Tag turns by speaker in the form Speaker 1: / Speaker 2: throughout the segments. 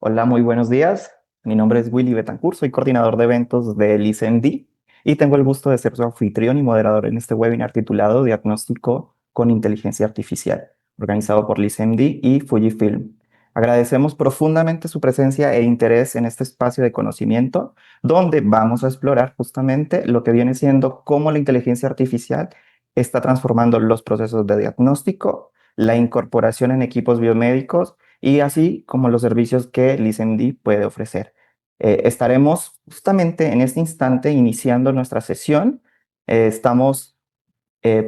Speaker 1: Hola, muy buenos días. Mi nombre es Willy Betancourt, soy coordinador de eventos del ICMD y tengo el gusto de ser su anfitrión y moderador en este webinar titulado Diagnóstico con Inteligencia Artificial, organizado por el ICMD y Fujifilm. Agradecemos profundamente su presencia e interés en este espacio de conocimiento, donde vamos a explorar justamente lo que viene siendo cómo la inteligencia artificial está transformando los procesos de diagnóstico, la incorporación en equipos biomédicos y así como los servicios que ListenD puede ofrecer. Estaremos justamente en este instante iniciando nuestra sesión. Estamos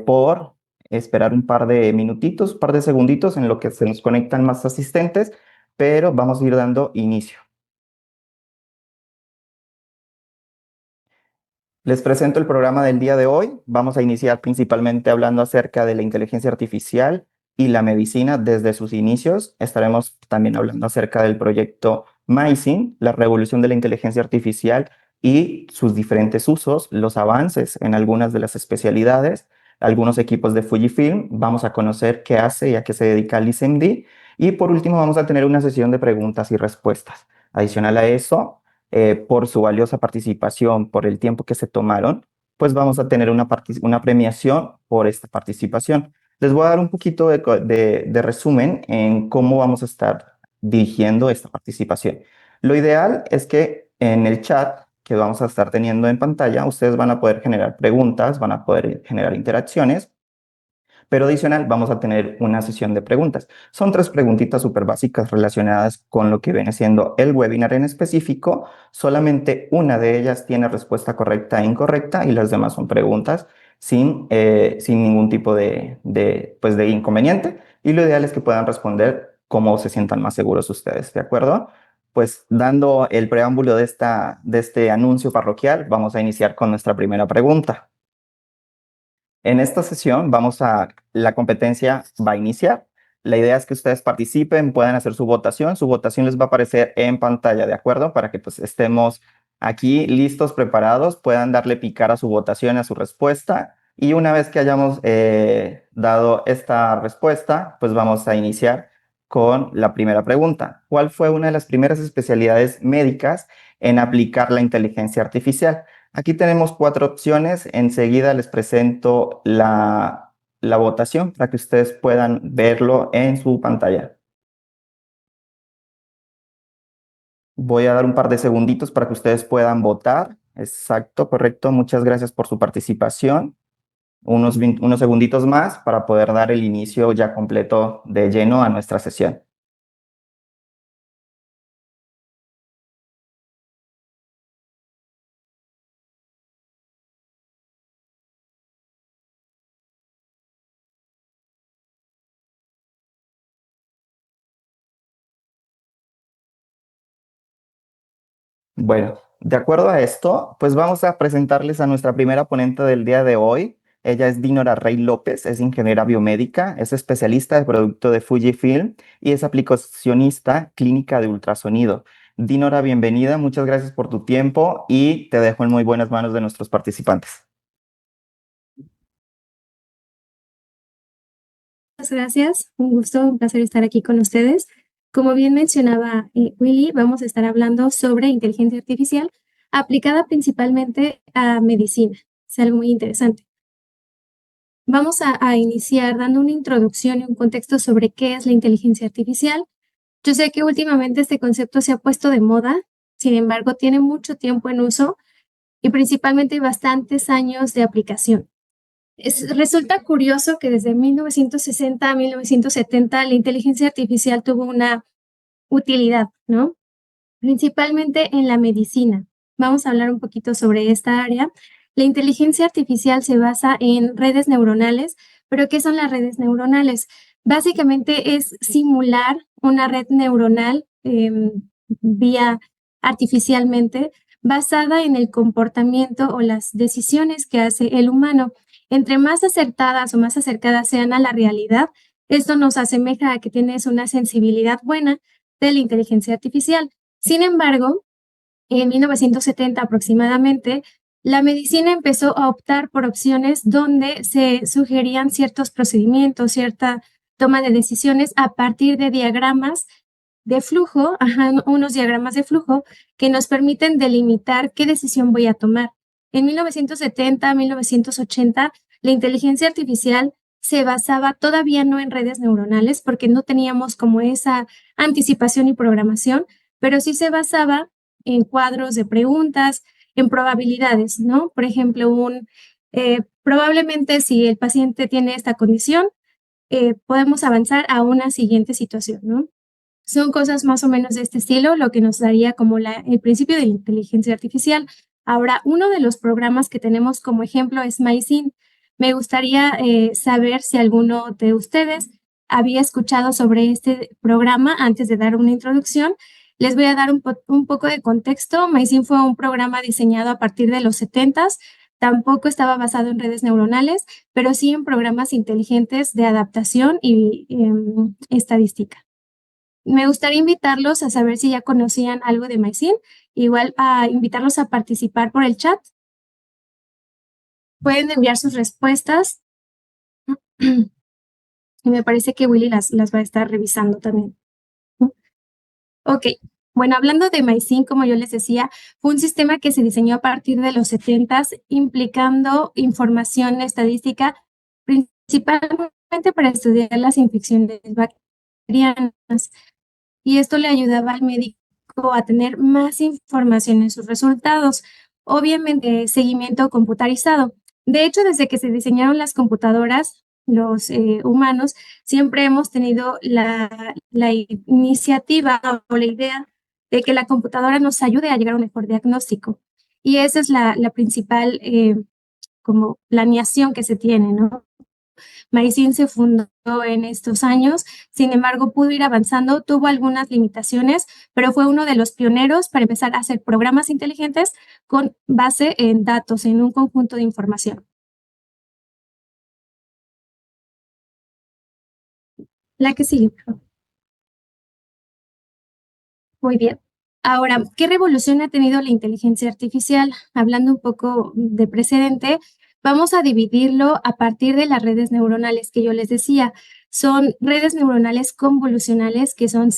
Speaker 1: por esperar un par de minutitos, un par de segunditos en lo que se nos conectan más asistentes, pero vamos a ir dando inicio. Les presento el programa del día de hoy. Vamos a iniciar principalmente hablando acerca de la inteligencia artificial y la medicina desde sus inicios. Estaremos también hablando acerca del proyecto MySyn, la revolución de la inteligencia artificial y sus diferentes usos, los avances en algunas de las especialidades, algunos equipos de Fujifilm. Vamos a conocer qué hace y a qué se dedica ListenD. Y por último, vamos a tener una sesión de preguntas y respuestas. Adicional a eso, por su valiosa participación, por el tiempo que se tomaron, pues vamos a tener una premiación por esta participación. Les voy a dar un poquito de resumen en cómo vamos a estar dirigiendo esta participación. Lo ideal es que en el chat que vamos a estar teniendo en pantalla, ustedes van a poder generar preguntas, van a poder generar interacciones, pero adicional vamos a tener una sesión de preguntas. Son 3 preguntitas súper básicas relacionadas con lo que viene siendo el webinar en específico. Solamente una de ellas tiene respuesta correcta e incorrecta y las demás son preguntas sin ningún tipo pues de inconveniente. Y lo ideal es que puedan responder como se sientan más seguros ustedes, ¿de acuerdo? Pues dando el preámbulo de este anuncio parroquial, vamos a iniciar con nuestra primera pregunta. En esta sesión la competencia va a iniciar. La idea es que ustedes participen, puedan hacer su votación. Su votación les va a aparecer en pantalla, ¿de acuerdo? Para que pues estemos aquí listos, preparados, puedan darle picar a su votación, a su respuesta. Y una vez que hayamos dado esta respuesta, pues vamos a iniciar con la primera pregunta. ¿Cuál fue una de las primeras especialidades médicas en aplicar la inteligencia artificial? Aquí tenemos 4 opciones. Enseguida les presento la votación para que ustedes puedan verlo en su pantalla. Voy a dar un par de segunditos para que ustedes puedan votar. Exacto, correcto. Muchas gracias por su participación. Unos segunditos más para poder dar el inicio ya completo de lleno a nuestra sesión. Bueno, de acuerdo a esto, pues vamos a presentarles a nuestra primera ponente del día de hoy. Ella es Dinora Rey López, es ingeniera biomédica, es especialista de producto de Fujifilm y es aplicacionista clínica de ultrasonido. Dinora, bienvenida, muchas gracias por tu tiempo y te dejo en muy buenas manos de nuestros participantes.
Speaker 2: Muchas gracias, un gusto, un placer estar aquí con ustedes. Como bien mencionaba Willy, vamos a estar hablando sobre inteligencia artificial aplicada principalmente a medicina. Es algo muy interesante. Vamos a iniciar dando una introducción y un contexto sobre qué es la inteligencia artificial. Yo sé que últimamente este concepto se ha puesto de moda, sin embargo, tiene mucho tiempo en uso y principalmente bastantes años de aplicación. Resulta curioso que desde 1960 a 1970 la inteligencia artificial tuvo una utilidad, ¿no? Principalmente en la medicina. Vamos a hablar un poquito sobre esta área. La inteligencia artificial se basa en redes neuronales, pero ¿qué son las redes neuronales? Básicamente es simular una red neuronal vía artificialmente basada en el comportamiento o las decisiones que hace el humano. Entre más acertadas o más acercadas sean a la realidad, esto nos asemeja a que tienes una sensibilidad buena de la inteligencia artificial. Sin embargo, en 1970 aproximadamente, la medicina empezó a optar por opciones donde se sugerían ciertos procedimientos, cierta toma de decisiones a partir de diagramas de flujo, unos diagramas de flujo que nos permiten delimitar qué decisión voy a tomar. En 1970, 1980, la inteligencia artificial se basaba todavía no en redes neuronales porque no teníamos como esa anticipación y programación, pero sí se basaba en cuadros de preguntas, en probabilidades, ¿no? Por ejemplo, probablemente si el paciente tiene esta condición, podemos avanzar a una siguiente situación, ¿no? Son cosas más o menos de este estilo, lo que nos daría como el principio de la inteligencia artificial. Ahora, uno de los programas que tenemos como ejemplo es MySyn. Me gustaría saber si alguno de ustedes había escuchado sobre este programa antes de dar una introducción. Les voy a dar un poco de contexto. MySyn fue un programa diseñado a partir de los 70s. Tampoco estaba basado en redes neuronales, pero sí en programas inteligentes de adaptación y estadística. Me gustaría invitarlos a saber si ya conocían algo de MySyn, igual a invitarlos a participar por el chat. Pueden enviar sus respuestas y me parece que Willy las va a estar revisando también. Ok, bueno, hablando de MySyn, como yo les decía, fue un sistema que se diseñó a partir de los 70s, implicando información estadística, principalmente para estudiar las infecciones bacterianas. Y esto le ayudaba al médico a tener más información en sus resultados. Obviamente, seguimiento computarizado. De hecho, desde que se diseñaron las computadoras, los humanos siempre hemos tenido la iniciativa o la idea de que la computadora nos ayude a llegar a un mejor diagnóstico. Y esa es la principal como planeación que se tiene, ¿no? MySyn se fundó en estos años, sin embargo, pudo ir avanzando, tuvo algunas limitaciones, pero fue uno de los pioneros para empezar a hacer programas inteligentes con base en datos, en un conjunto de información. La que sigue, por favor. Muy bien. Ahora, ¿qué revolución ha tenido la inteligencia artificial? Hablando un poco de precedente, vamos a dividirlo a partir de las redes neuronales que yo les decía. Son redes neuronales convolucionales que son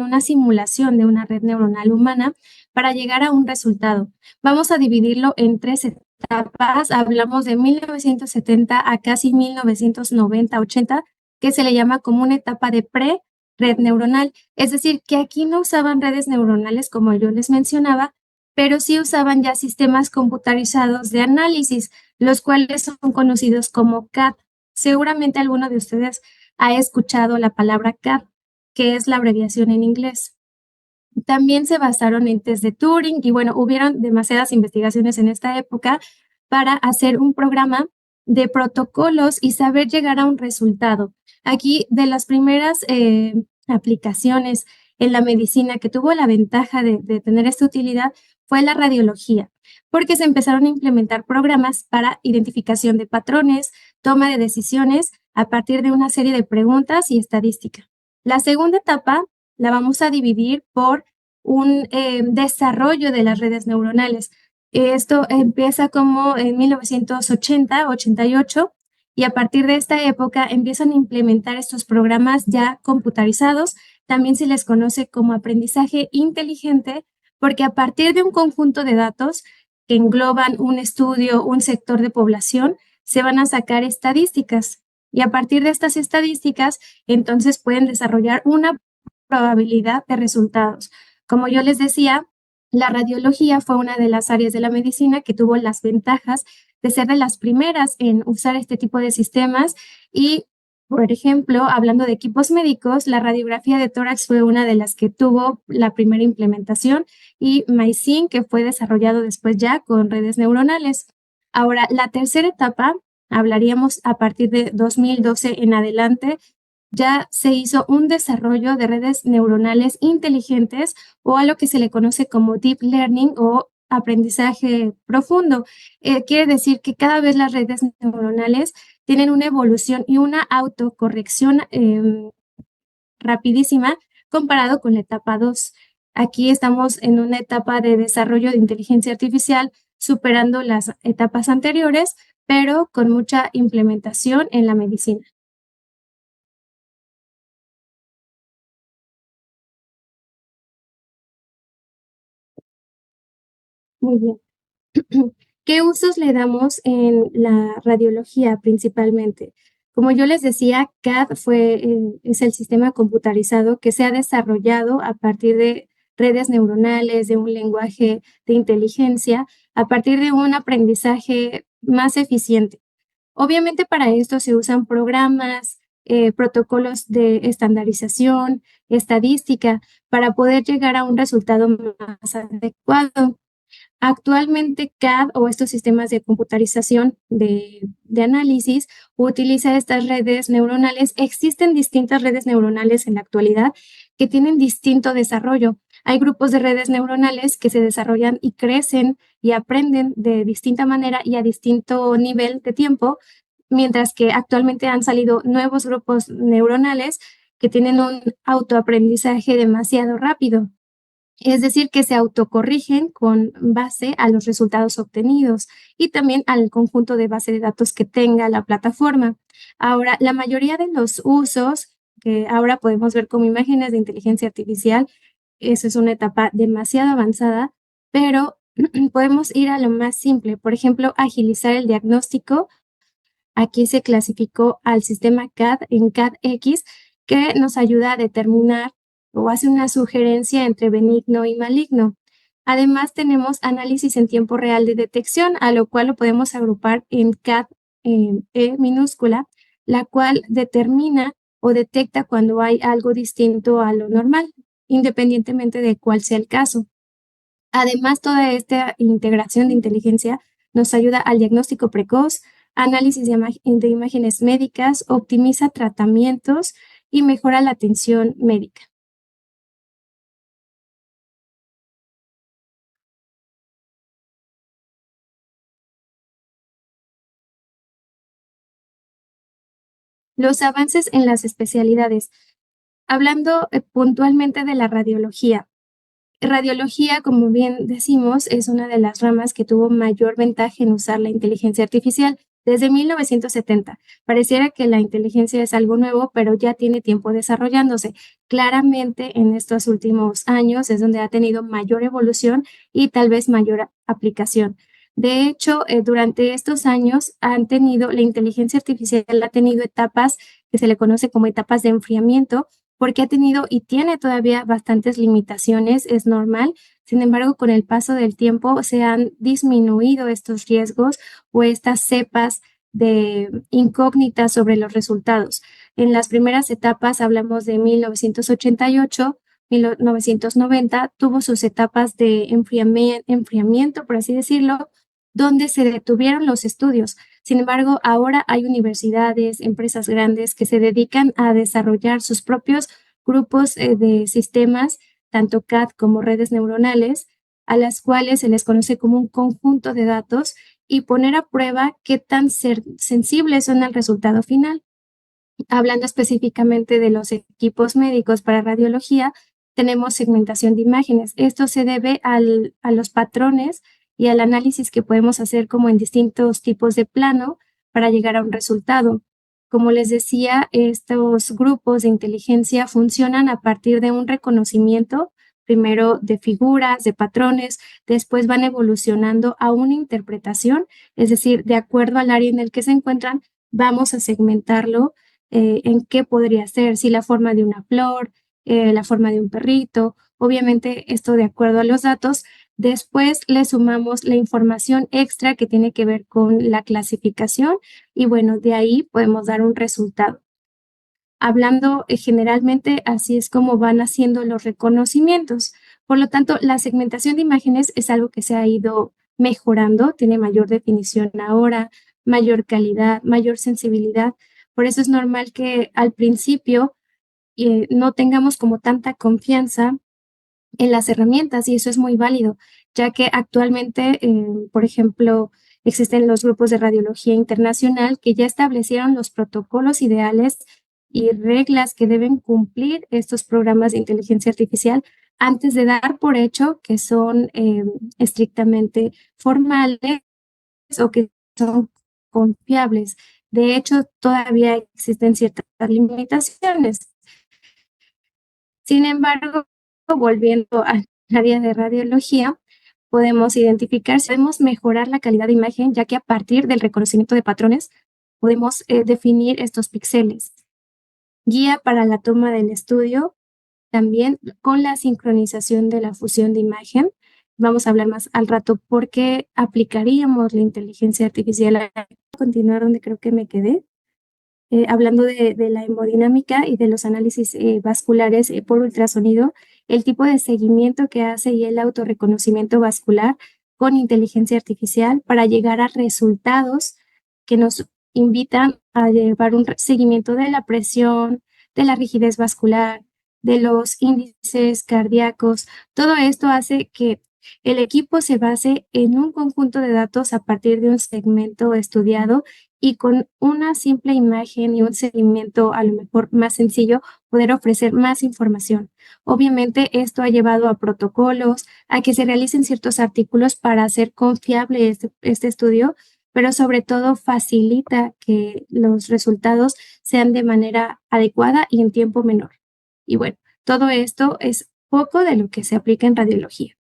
Speaker 2: una simulación de una red neuronal humana para llegar a un resultado. Vamos a dividirlo en tres etapas. Hablamos de 1970 a casi 1990-80, que se le llama como una etapa de pre-red neuronal. Es decir, que aquí no usaban redes neuronales como yo les mencionaba, pero sí usaban ya sistemas computarizados de análisis, los cuales son conocidos como CAD. Seguramente alguno de ustedes ha escuchado la palabra CAD, que es la abreviación en inglés. También se basaron en test de Turing y bueno, hubieron demasiadas investigaciones en esta época para hacer un programa de protocolos y saber llegar a un resultado. Aquí, de las primeras aplicaciones en la medicina que tuvo la ventaja de tener esta utilidad fue la radiología, porque se empezaron a implementar programas para identificación de patrones, toma de decisiones a partir de una serie de preguntas y estadística. La segunda etapa la vamos a dividir por un desarrollo de las redes neuronales. Esto empieza como en 1980, 88, y a partir de esta época empiezan a implementar estos programas ya computarizados. También se les conoce como aprendizaje inteligente, porque a partir de un conjunto de datos que engloban un estudio, un sector de población, se van a sacar estadísticas. Y a partir de estas estadísticas, entonces pueden desarrollar una probabilidad de resultados. Como yo les decía, la radiología fue una de las áreas de la medicina que tuvo las ventajas de ser de las primeras en usar este tipo de sistemas y, por ejemplo, hablando de equipos médicos, la radiografía de tórax fue una de las que tuvo la primera implementación y MySyn, que fue desarrollado después ya con redes neuronales. Ahora, la tercera etapa, hablaríamos a partir de 2012 en adelante, ya se hizo un desarrollo de redes neuronales inteligentes o a lo que se le conoce como deep learning o aprendizaje profundo. Quiere decir que cada vez las redes neuronales tienen una evolución y una autocorrección rapidísima comparado con la etapa 2. Aquí estamos en una etapa de desarrollo de inteligencia artificial superando las etapas anteriores, pero con mucha implementación en la medicina. Muy bien. ¿Qué usos le damos en la radiología principalmente? Como yo les decía, CAD es el sistema computarizado que se ha desarrollado a partir de redes neuronales, de un lenguaje de inteligencia, a partir de un aprendizaje más eficiente. Obviamente para esto se usan programas, protocolos de estandarización, estadística, para poder llegar a un resultado más adecuado. Actualmente CAD o estos sistemas de computarización de análisis utiliza estas redes neuronales. Existen distintas redes neuronales en la actualidad que tienen distinto desarrollo. Hay grupos de redes neuronales que se desarrollan y crecen y aprenden de distinta manera y a distinto nivel de tiempo, mientras que actualmente han salido nuevos grupos neuronales que tienen un autoaprendizaje demasiado rápido. Es decir, que se autocorrigen con base a los resultados obtenidos y también al conjunto de base de datos que tenga la plataforma. Ahora, la mayoría de los usos que ahora podemos ver como imágenes de inteligencia artificial, eso es una etapa demasiado avanzada, pero podemos ir a lo más simple. Por ejemplo, agilizar el diagnóstico. Aquí se clasificó al sistema CAD en CAD-X, que nos ayuda a determinar o hace una sugerencia entre benigno y maligno. Además, tenemos análisis en tiempo real de detección, a lo cual lo podemos agrupar en CAD E minúscula, la cual determina o detecta cuando hay algo distinto a lo normal, independientemente de cuál sea el caso. Además, toda esta integración de inteligencia nos ayuda al diagnóstico precoz, análisis de imágenes médicas, optimiza tratamientos y mejora la atención médica. Los avances en las especialidades. Hablando puntualmente de la radiología. Radiología, como bien decimos, es una de las ramas que tuvo mayor ventaja en usar la inteligencia artificial desde 1970. Pareciera que la inteligencia es algo nuevo, pero ya tiene tiempo desarrollándose. Claramente, en estos últimos años es donde ha tenido mayor evolución y tal vez mayor aplicación. De hecho, durante estos años la inteligencia artificial ha tenido etapas que se le conoce como etapas de enfriamiento, porque ha tenido y tiene todavía bastantes limitaciones, es normal. Sin embargo, con el paso del tiempo se han disminuido estos riesgos o estas cepas de incógnitas sobre los resultados. En las primeras etapas, hablamos de 1988, 1990, tuvo sus etapas de enfriamiento, por así decirlo, donde se detuvieron los estudios. Sin embargo, ahora hay universidades, empresas grandes que se dedican a desarrollar sus propios grupos de sistemas, tanto CAD como redes neuronales, a las cuales se les conoce como un conjunto de datos y poner a prueba qué tan sensibles son al resultado final. Hablando específicamente de los equipos médicos para radiología, tenemos segmentación de imágenes. Esto se debe a los patrones y al análisis que podemos hacer como en distintos tipos de plano para llegar a un resultado. Como les decía, estos grupos de inteligencia funcionan a partir de un reconocimiento, primero de figuras, de patrones, después van evolucionando a una interpretación, es decir, de acuerdo al área en el que se encuentran, vamos a segmentarlo en qué podría ser, si la forma de una flor, la forma de un perrito, obviamente esto de acuerdo a los datos. Después le sumamos la información extra que tiene que ver con la clasificación y bueno, de ahí podemos dar un resultado. Hablando generalmente, así es como van haciendo los reconocimientos. Por lo tanto, la segmentación de imágenes es algo que se ha ido mejorando, tiene mayor definición ahora, mayor calidad, mayor sensibilidad. Por eso es normal que al principio no tengamos como tanta confianza en las herramientas y eso es muy válido, ya que actualmente, por ejemplo, existen los grupos de radiología internacional que ya establecieron los protocolos ideales y reglas que deben cumplir estos programas de inteligencia artificial antes de dar por hecho que son estrictamente formales o que son confiables. De hecho, todavía existen ciertas limitaciones. Sin embargo, volviendo al área de radiología, podemos identificar, podemos mejorar la calidad de imagen, ya que a partir del reconocimiento de patrones podemos definir estos píxeles. Guía para la toma del estudio, también con la sincronización de la fusión de imagen. Vamos a hablar más al rato por qué aplicaríamos la inteligencia artificial. A continuar donde creo que me quedé. Hablando de la hemodinámica y de los análisis vasculares por ultrasonido, el tipo de seguimiento que hace y el autorreconocimiento vascular con inteligencia artificial para llegar a resultados que nos invitan a llevar un seguimiento de la presión, de la rigidez vascular, de los índices cardíacos. Todo esto hace que el equipo se base en un conjunto de datos a partir de un segmento estudiado y con una simple imagen y un seguimiento a lo mejor más sencillo, poder ofrecer más información. Obviamente esto ha llevado a protocolos, a que se realicen ciertos artículos para hacer confiable este estudio, pero sobre todo facilita que los resultados sean de manera adecuada y en tiempo menor. Y bueno, todo esto es poco de lo que se aplica en radiología.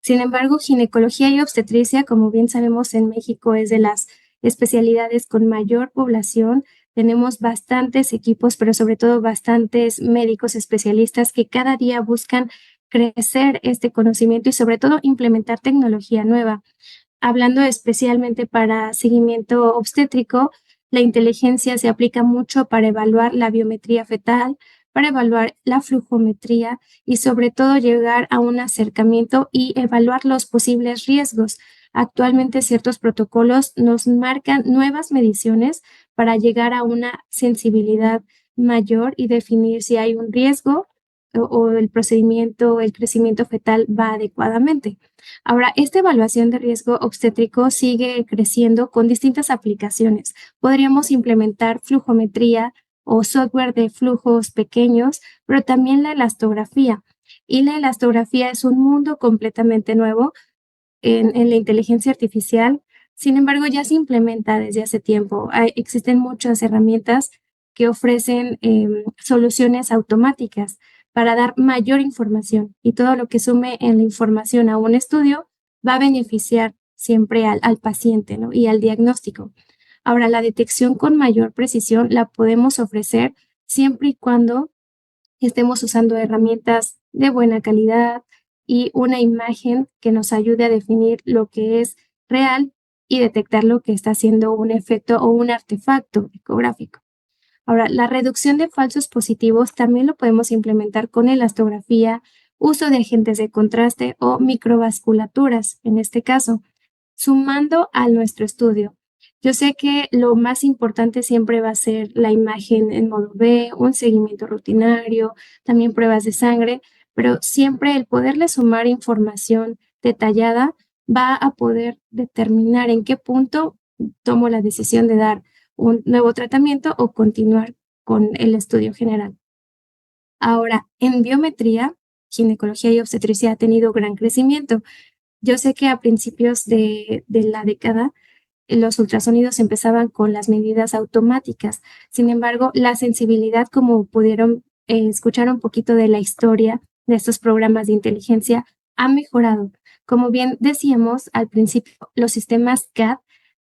Speaker 2: Sin embargo, ginecología y obstetricia, como bien sabemos, en México es de las especialidades con mayor población. Tenemos bastantes equipos, pero sobre todo bastantes médicos especialistas que cada día buscan crecer este conocimiento y sobre todo implementar tecnología nueva. Hablando especialmente para seguimiento obstétrico, la inteligencia se aplica mucho para evaluar la biometría fetal, para evaluar la flujometría y sobre todo llegar a un acercamiento y evaluar los posibles riesgos. Actualmente ciertos protocolos nos marcan nuevas mediciones para llegar a una sensibilidad mayor y definir si hay un riesgo o el procedimiento, el crecimiento fetal va adecuadamente. Ahora, esta evaluación de riesgo obstétrico sigue creciendo con distintas aplicaciones. Podríamos implementar flujometría o software de flujos pequeños, pero también la elastografía. Y la elastografía es un mundo completamente nuevo en la inteligencia artificial. Sin embargo, ya se implementa desde hace tiempo. Existen muchas herramientas que ofrecen soluciones automáticas para dar mayor información y todo lo que sume en la información a un estudio va a beneficiar siempre al paciente, ¿no? Y al diagnóstico. Ahora, la detección con mayor precisión la podemos ofrecer siempre y cuando estemos usando herramientas de buena calidad y una imagen que nos ayude a definir lo que es real y detectar lo que está haciendo un efecto o un artefacto ecográfico. Ahora, la reducción de falsos positivos también lo podemos implementar con elastografía, uso de agentes de contraste o microvasculaturas, en este caso, sumando a nuestro estudio. Yo sé que lo más importante siempre va a ser la imagen en modo B, un seguimiento rutinario, también pruebas de sangre, pero siempre el poderle sumar información detallada va a poder determinar en qué punto tomo la decisión de dar un nuevo tratamiento o continuar con el estudio general. Ahora, en biometría, ginecología y obstetricia ha tenido gran crecimiento. Yo sé que a principios de la década los ultrasonidos empezaban con las medidas automáticas. Sin embargo, la sensibilidad, como pudieron escuchar un poquito de la historia de estos programas de inteligencia, ha mejorado. Como bien decíamos al principio, los sistemas CAD,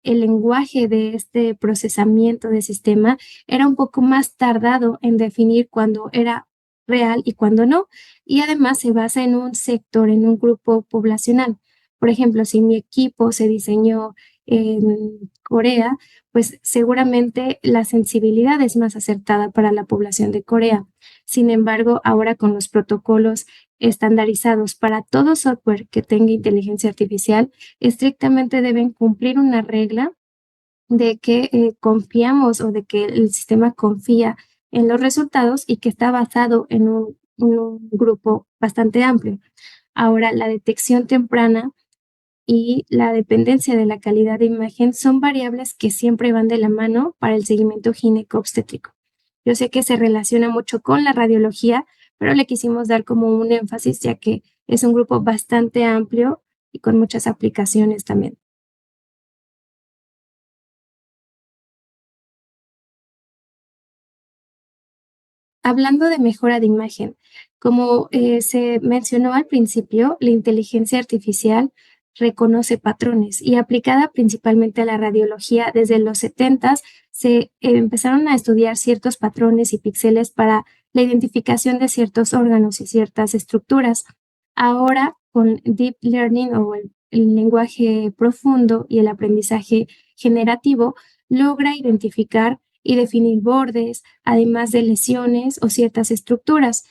Speaker 2: el lenguaje de este procesamiento de sistema era un poco más tardado en definir cuándo era real y cuándo no, y además se basa en un sector, en un grupo poblacional. Por ejemplo, si mi equipo se diseñó en Corea, pues seguramente la sensibilidad es más acertada para la población de Corea. Sin embargo, ahora con los protocolos estandarizados para todo software que tenga inteligencia artificial, estrictamente deben cumplir una regla de que confiamos o de que el sistema confía en los resultados y que está basado en un grupo bastante amplio. Ahora, la detección temprana y la dependencia de la calidad de imagen son variables que siempre van de la mano para el seguimiento gineco-obstétrico. Yo sé que se relaciona mucho con la radiología, pero le quisimos dar como un énfasis ya que es un grupo bastante amplio y con muchas aplicaciones también. hablando de mejora de imagen, como se mencionó al principio, la inteligencia artificial reconoce patrones y aplicada principalmente a la radiología desde los 70 se empezaron a estudiar ciertos patrones y píxeles para la identificación de ciertos órganos y ciertas estructuras. Ahora, con Deep Learning o el lenguaje profundo y el aprendizaje generativo, logra identificar y definir bordes, además de lesiones o ciertas estructuras.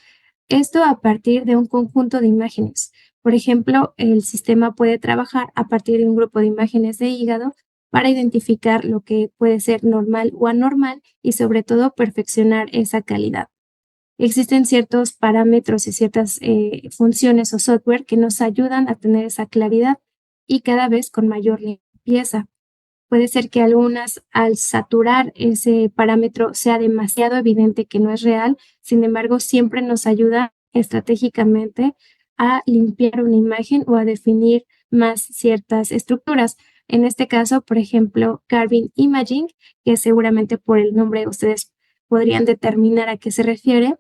Speaker 2: Esto a partir de un conjunto de imágenes. Por ejemplo, el sistema puede trabajar a partir de un grupo de imágenes de hígado para identificar lo que puede ser normal o anormal y sobre todo perfeccionar esa calidad. Existen ciertos parámetros y ciertas funciones o software que nos ayudan a tener esa claridad y cada vez con mayor limpieza. Puede ser que algunas, al saturar ese parámetro, sea demasiado evidente que no es real, sin embargo, siempre nos ayuda estratégicamente a limpiar una imagen o a definir más ciertas estructuras. En este caso, por ejemplo, Carving Imaging, que seguramente por el nombre ustedes podrían determinar a qué se refiere,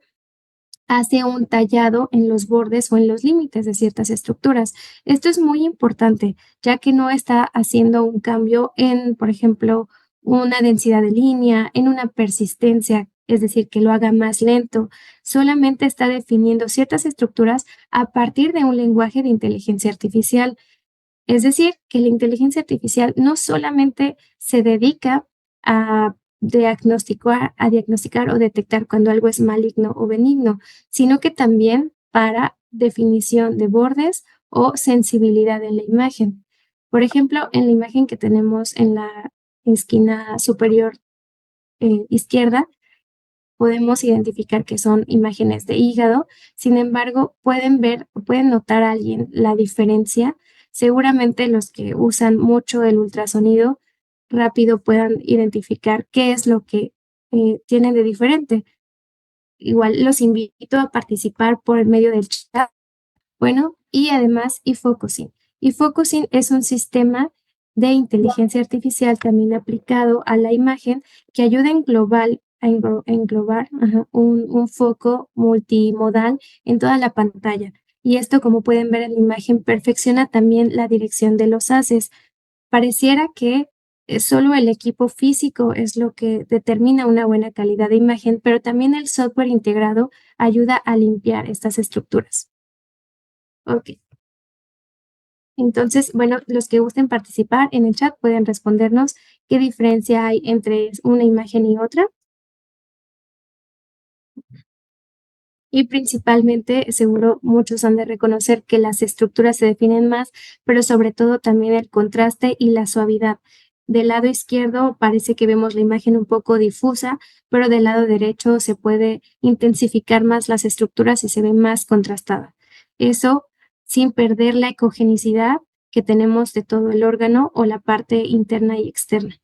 Speaker 2: hace un tallado en los bordes o en los límites de ciertas estructuras. Esto es muy importante, ya que no está haciendo un cambio en, por ejemplo, una densidad de línea, en una persistencia, es decir, que lo haga más lento. Solamente está definiendo ciertas estructuras a partir de un lenguaje de inteligencia artificial. Es decir, que la inteligencia artificial no solamente se dedica a diagnosticar o detectar cuando algo es maligno o benigno, sino que también para definición de bordes o sensibilidad en la imagen. Por ejemplo, en la imagen que tenemos en la esquina superior izquierda, podemos identificar que son imágenes de hígado. Sin embargo, pueden notar a alguien la diferencia. Seguramente los que usan mucho el ultrasonido rápido puedan identificar qué es lo que tienen de diferente. Igual los invito a participar por el medio del chat. Bueno, y además eFocusing. eFocusing es un sistema de inteligencia artificial también aplicado a la imagen que ayuda a englobar un foco multimodal en toda la pantalla. Y esto, como pueden ver en la imagen, perfecciona también la dirección de los haces. Pareciera que solo el equipo físico es lo que determina una buena calidad de imagen, pero también el software integrado ayuda a limpiar estas estructuras. Ok. Entonces, bueno, los que gusten participar en el chat pueden respondernos qué diferencia hay entre una imagen y otra. Y principalmente, seguro muchos han de reconocer que las estructuras se definen más, pero sobre todo también el contraste y la suavidad. Del lado izquierdo parece que vemos la imagen un poco difusa, pero del lado derecho se puede intensificar más las estructuras y se ve más contrastada. Eso sin perder la ecogenicidad que tenemos de todo el órgano o la parte interna y externa.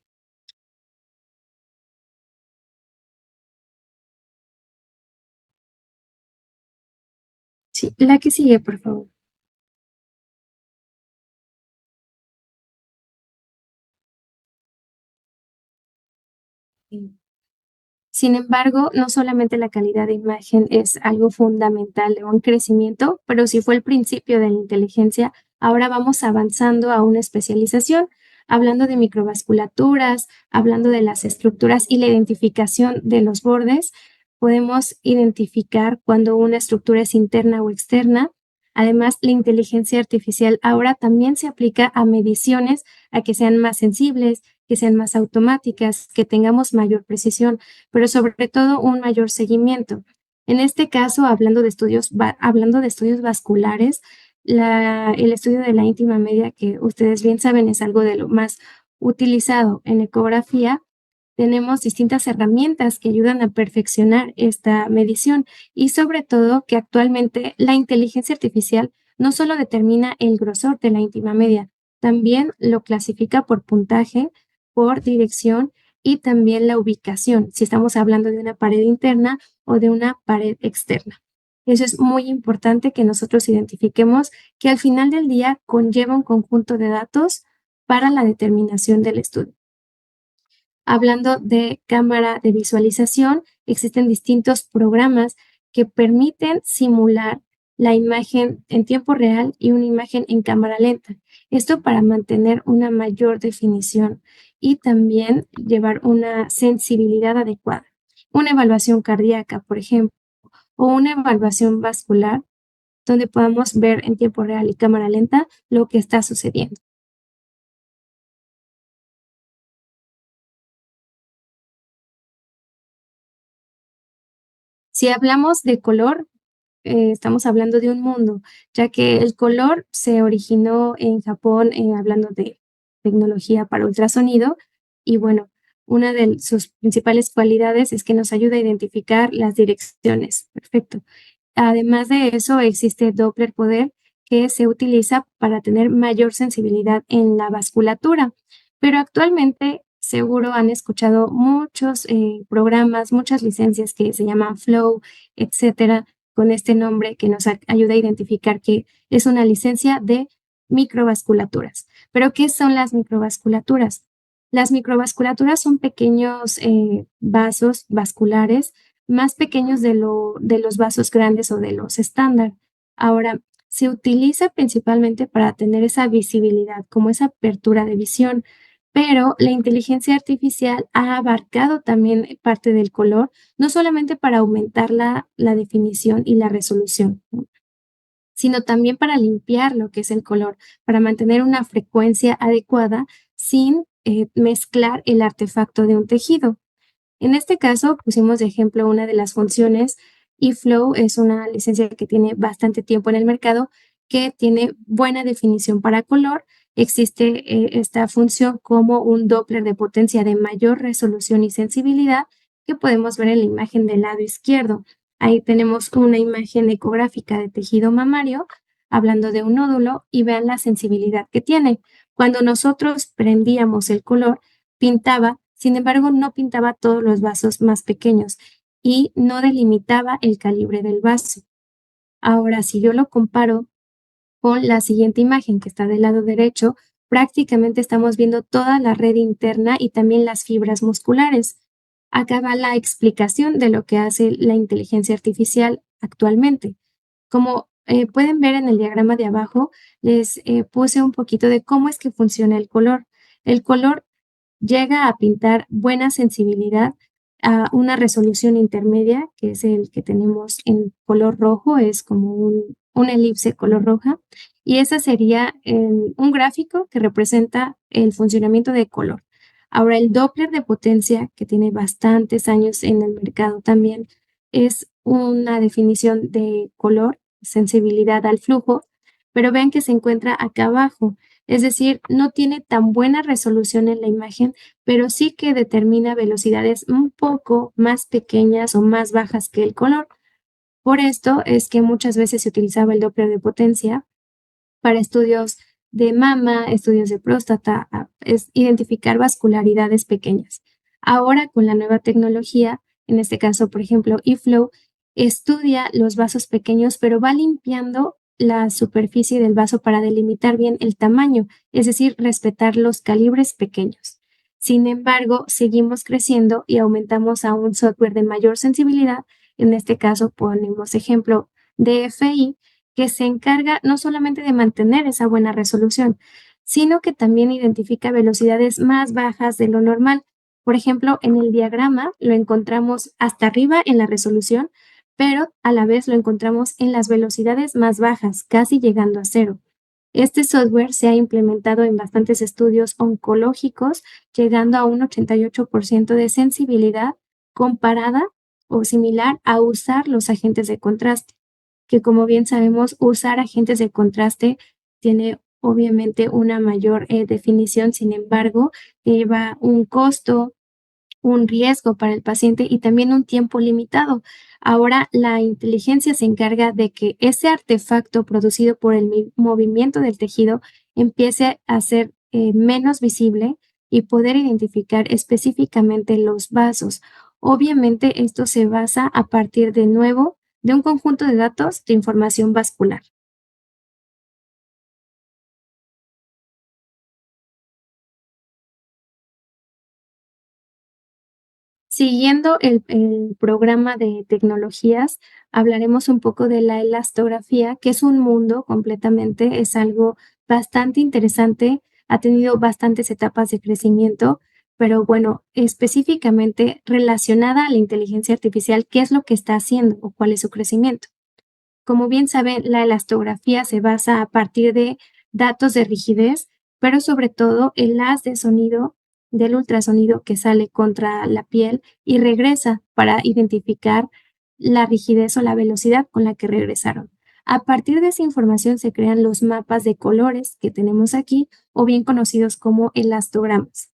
Speaker 2: Sí, la que sigue, por favor. Sin embargo, no solamente la calidad de imagen es algo fundamental de un crecimiento, pero si fue el principio de la inteligencia, ahora vamos avanzando a una especialización, hablando de microvasculaturas, hablando de las estructuras y la identificación de los bordes. Podemos identificar cuando una estructura es interna o externa. Además, la inteligencia artificial ahora también se aplica a mediciones, a que sean más sensibles, que sean más automáticas, que tengamos mayor precisión, pero sobre todo un mayor seguimiento. En este caso, hablando de estudios vasculares, el estudio de la íntima media, que ustedes bien saben es algo de lo más utilizado en ecografía, tenemos distintas herramientas que ayudan a perfeccionar esta medición y sobre todo que actualmente la inteligencia artificial no solo determina el grosor de la íntima media, también lo clasifica por puntaje, por dirección y también la ubicación, si estamos hablando de una pared interna o de una pared externa. Eso es muy importante que nosotros identifiquemos que al final del día conlleva un conjunto de datos para la determinación del estudio. Hablando de cámara de visualización, existen distintos programas que permiten simular la imagen en tiempo real y una imagen en cámara lenta. Esto para mantener una mayor definición y también llevar una sensibilidad adecuada. Una evaluación cardíaca, por ejemplo, o una evaluación vascular, donde podamos ver en tiempo real y cámara lenta lo que está sucediendo. Si hablamos de color, estamos hablando de un mundo, ya que el color se originó en Japón, hablando de tecnología para ultrasonido, y bueno, una de sus principales cualidades es que nos ayuda a identificar las direcciones. Perfecto. Además de eso, existe Doppler poder que se utiliza para tener mayor sensibilidad en la vasculatura, pero actualmente seguro han escuchado muchos programas, muchas licencias que se llaman Flow, etcétera, con este nombre que nos ayuda a identificar que es una licencia de microvasculaturas. ¿Pero qué son las microvasculaturas? Las microvasculaturas son pequeños vasos vasculares más pequeños de los vasos grandes o de los estándar. Ahora, se utiliza principalmente para tener esa visibilidad, como esa apertura de visión, pero la inteligencia artificial ha abarcado también parte del color, no solamente para aumentar la definición y la resolución, ¿no? Sino también para limpiar lo que es el color, para mantener una frecuencia adecuada sin mezclar el artefacto de un tejido. En este caso, pusimos de ejemplo una de las funciones y Flow es una licencia que tiene bastante tiempo en el mercado, que tiene buena definición para color. Existe esta función como un Doppler de potencia de mayor resolución y sensibilidad que podemos ver en la imagen del lado izquierdo. Ahí tenemos una imagen ecográfica de tejido mamario, hablando de un nódulo, y vean la sensibilidad que tiene. Cuando nosotros prendíamos el color, pintaba, sin embargo, no pintaba todos los vasos más pequeños y no delimitaba el calibre del vaso. Ahora, si yo lo comparo con la siguiente imagen que está del lado derecho, prácticamente estamos viendo toda la red interna y también las fibras musculares. Acá va la explicación de lo que hace la inteligencia artificial actualmente. Como pueden ver en el diagrama de abajo, les puse un poquito de cómo es que funciona el color. El color llega a pintar buena sensibilidad a una resolución intermedia, que es el que tenemos en color rojo, es como una elipse color roja, y ese sería un gráfico que representa el funcionamiento de color. Ahora, el Doppler de potencia, que tiene bastantes años en el mercado también, es una definición de color, sensibilidad al flujo, pero vean que se encuentra acá abajo. Es decir, no tiene tan buena resolución en la imagen, pero sí que determina velocidades un poco más pequeñas o más bajas que el color. Por esto es que muchas veces se utilizaba el Doppler de potencia para estudios de mama, estudios de próstata, es identificar vascularidades pequeñas. Ahora con la nueva tecnología, en este caso, por ejemplo, eFlow, estudia los vasos pequeños, pero va limpiando la superficie del vaso para delimitar bien el tamaño, es decir, respetar los calibres pequeños. Sin embargo, seguimos creciendo y aumentamos a un software de mayor sensibilidad. En este caso, ponemos ejemplo DFI, que se encarga no solamente de mantener esa buena resolución, sino que también identifica velocidades más bajas de lo normal. Por ejemplo, en el diagrama lo encontramos hasta arriba en la resolución, pero a la vez lo encontramos en las velocidades más bajas, casi llegando a cero. Este software se ha implementado en bastantes estudios oncológicos, llegando a un 88% de sensibilidad comparada o similar a usar los agentes de contraste, que como bien sabemos, usar agentes de contraste tiene obviamente una mayor definición, sin embargo, lleva un costo, un riesgo para el paciente y también un tiempo limitado. Ahora la inteligencia se encarga de que ese artefacto producido por el movimiento del tejido empiece a ser menos visible y poder identificar específicamente los vasos. Obviamente esto se basa a partir de nuevo de un conjunto de datos de información vascular. Siguiendo el programa de tecnologías, hablaremos un poco de la elastografía, que es un mundo completamente, es algo bastante interesante, ha tenido bastantes etapas de crecimiento, pero bueno, específicamente relacionada a la inteligencia artificial, ¿qué es lo que está haciendo o cuál es su crecimiento? Como bien saben, la elastografía se basa a partir de datos de rigidez, pero sobre todo el haz de sonido del ultrasonido que sale contra la piel y regresa para identificar la rigidez o la velocidad con la que regresaron. A partir de esa información se crean los mapas de colores que tenemos aquí, o bien conocidos como elastogramas.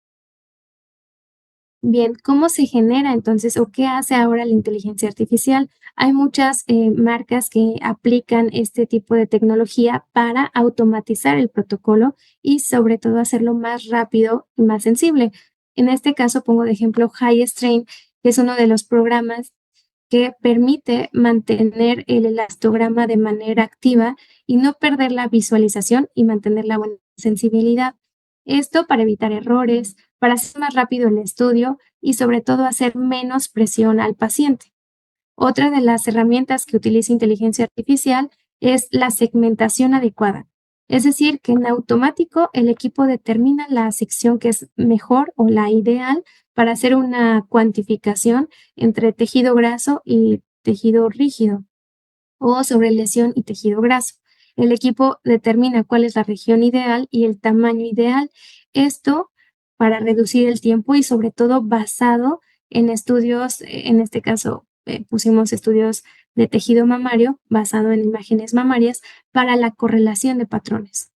Speaker 2: Bien, ¿cómo se genera entonces o qué hace ahora la inteligencia artificial? Hay muchas marcas que aplican este tipo de tecnología para automatizar el protocolo y sobre todo hacerlo más rápido y más sensible. En este caso pongo de ejemplo HighStrain, que es uno de los programas que permite mantener el elastograma de manera activa y no perder la visualización y mantener la buena sensibilidad. Esto para evitar errores, para hacer más rápido el estudio y sobre todo hacer menos presión al paciente. Otra de las herramientas que utiliza inteligencia artificial es la segmentación adecuada. Es decir, que en automático el equipo determina la sección que es mejor o la ideal para hacer una cuantificación entre tejido graso y tejido rígido o sobre lesión y tejido graso. El equipo determina cuál es la región ideal y el tamaño ideal. Esto para reducir el tiempo y sobre todo basado en estudios, en este caso pusimos estudios de tejido mamario basado en imágenes mamarias para la correlación de patrones.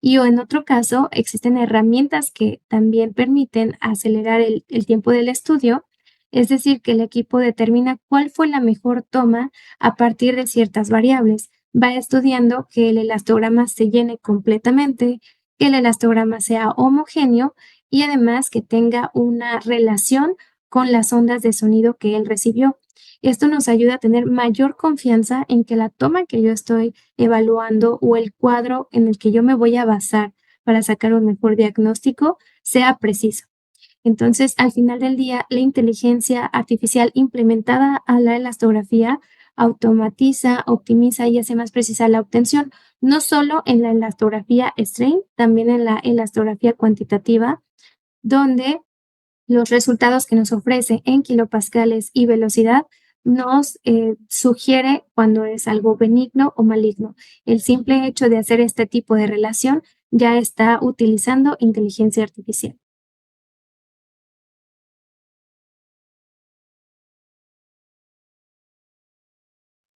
Speaker 2: Y o en otro caso, existen herramientas que también permiten acelerar el tiempo del estudio, es decir, que el equipo determina cuál fue la mejor toma a partir de ciertas variables. Va estudiando que el elastograma se llene completamente, que el elastograma sea homogéneo y además que tenga una relación con las ondas de sonido que él recibió. Esto nos ayuda a tener mayor confianza en que la toma que yo estoy evaluando o el cuadro en el que yo me voy a basar para sacar un mejor diagnóstico sea preciso. Entonces, al final del día, la inteligencia artificial implementada a la elastografía automatiza, optimiza y hace más precisa la obtención, no solo en la elastografía strain, también en la elastografía cuantitativa, donde los resultados que nos ofrece en kilopascales y velocidad nos sugiere cuando es algo benigno o maligno. El simple hecho de hacer este tipo de relación ya está utilizando inteligencia artificial.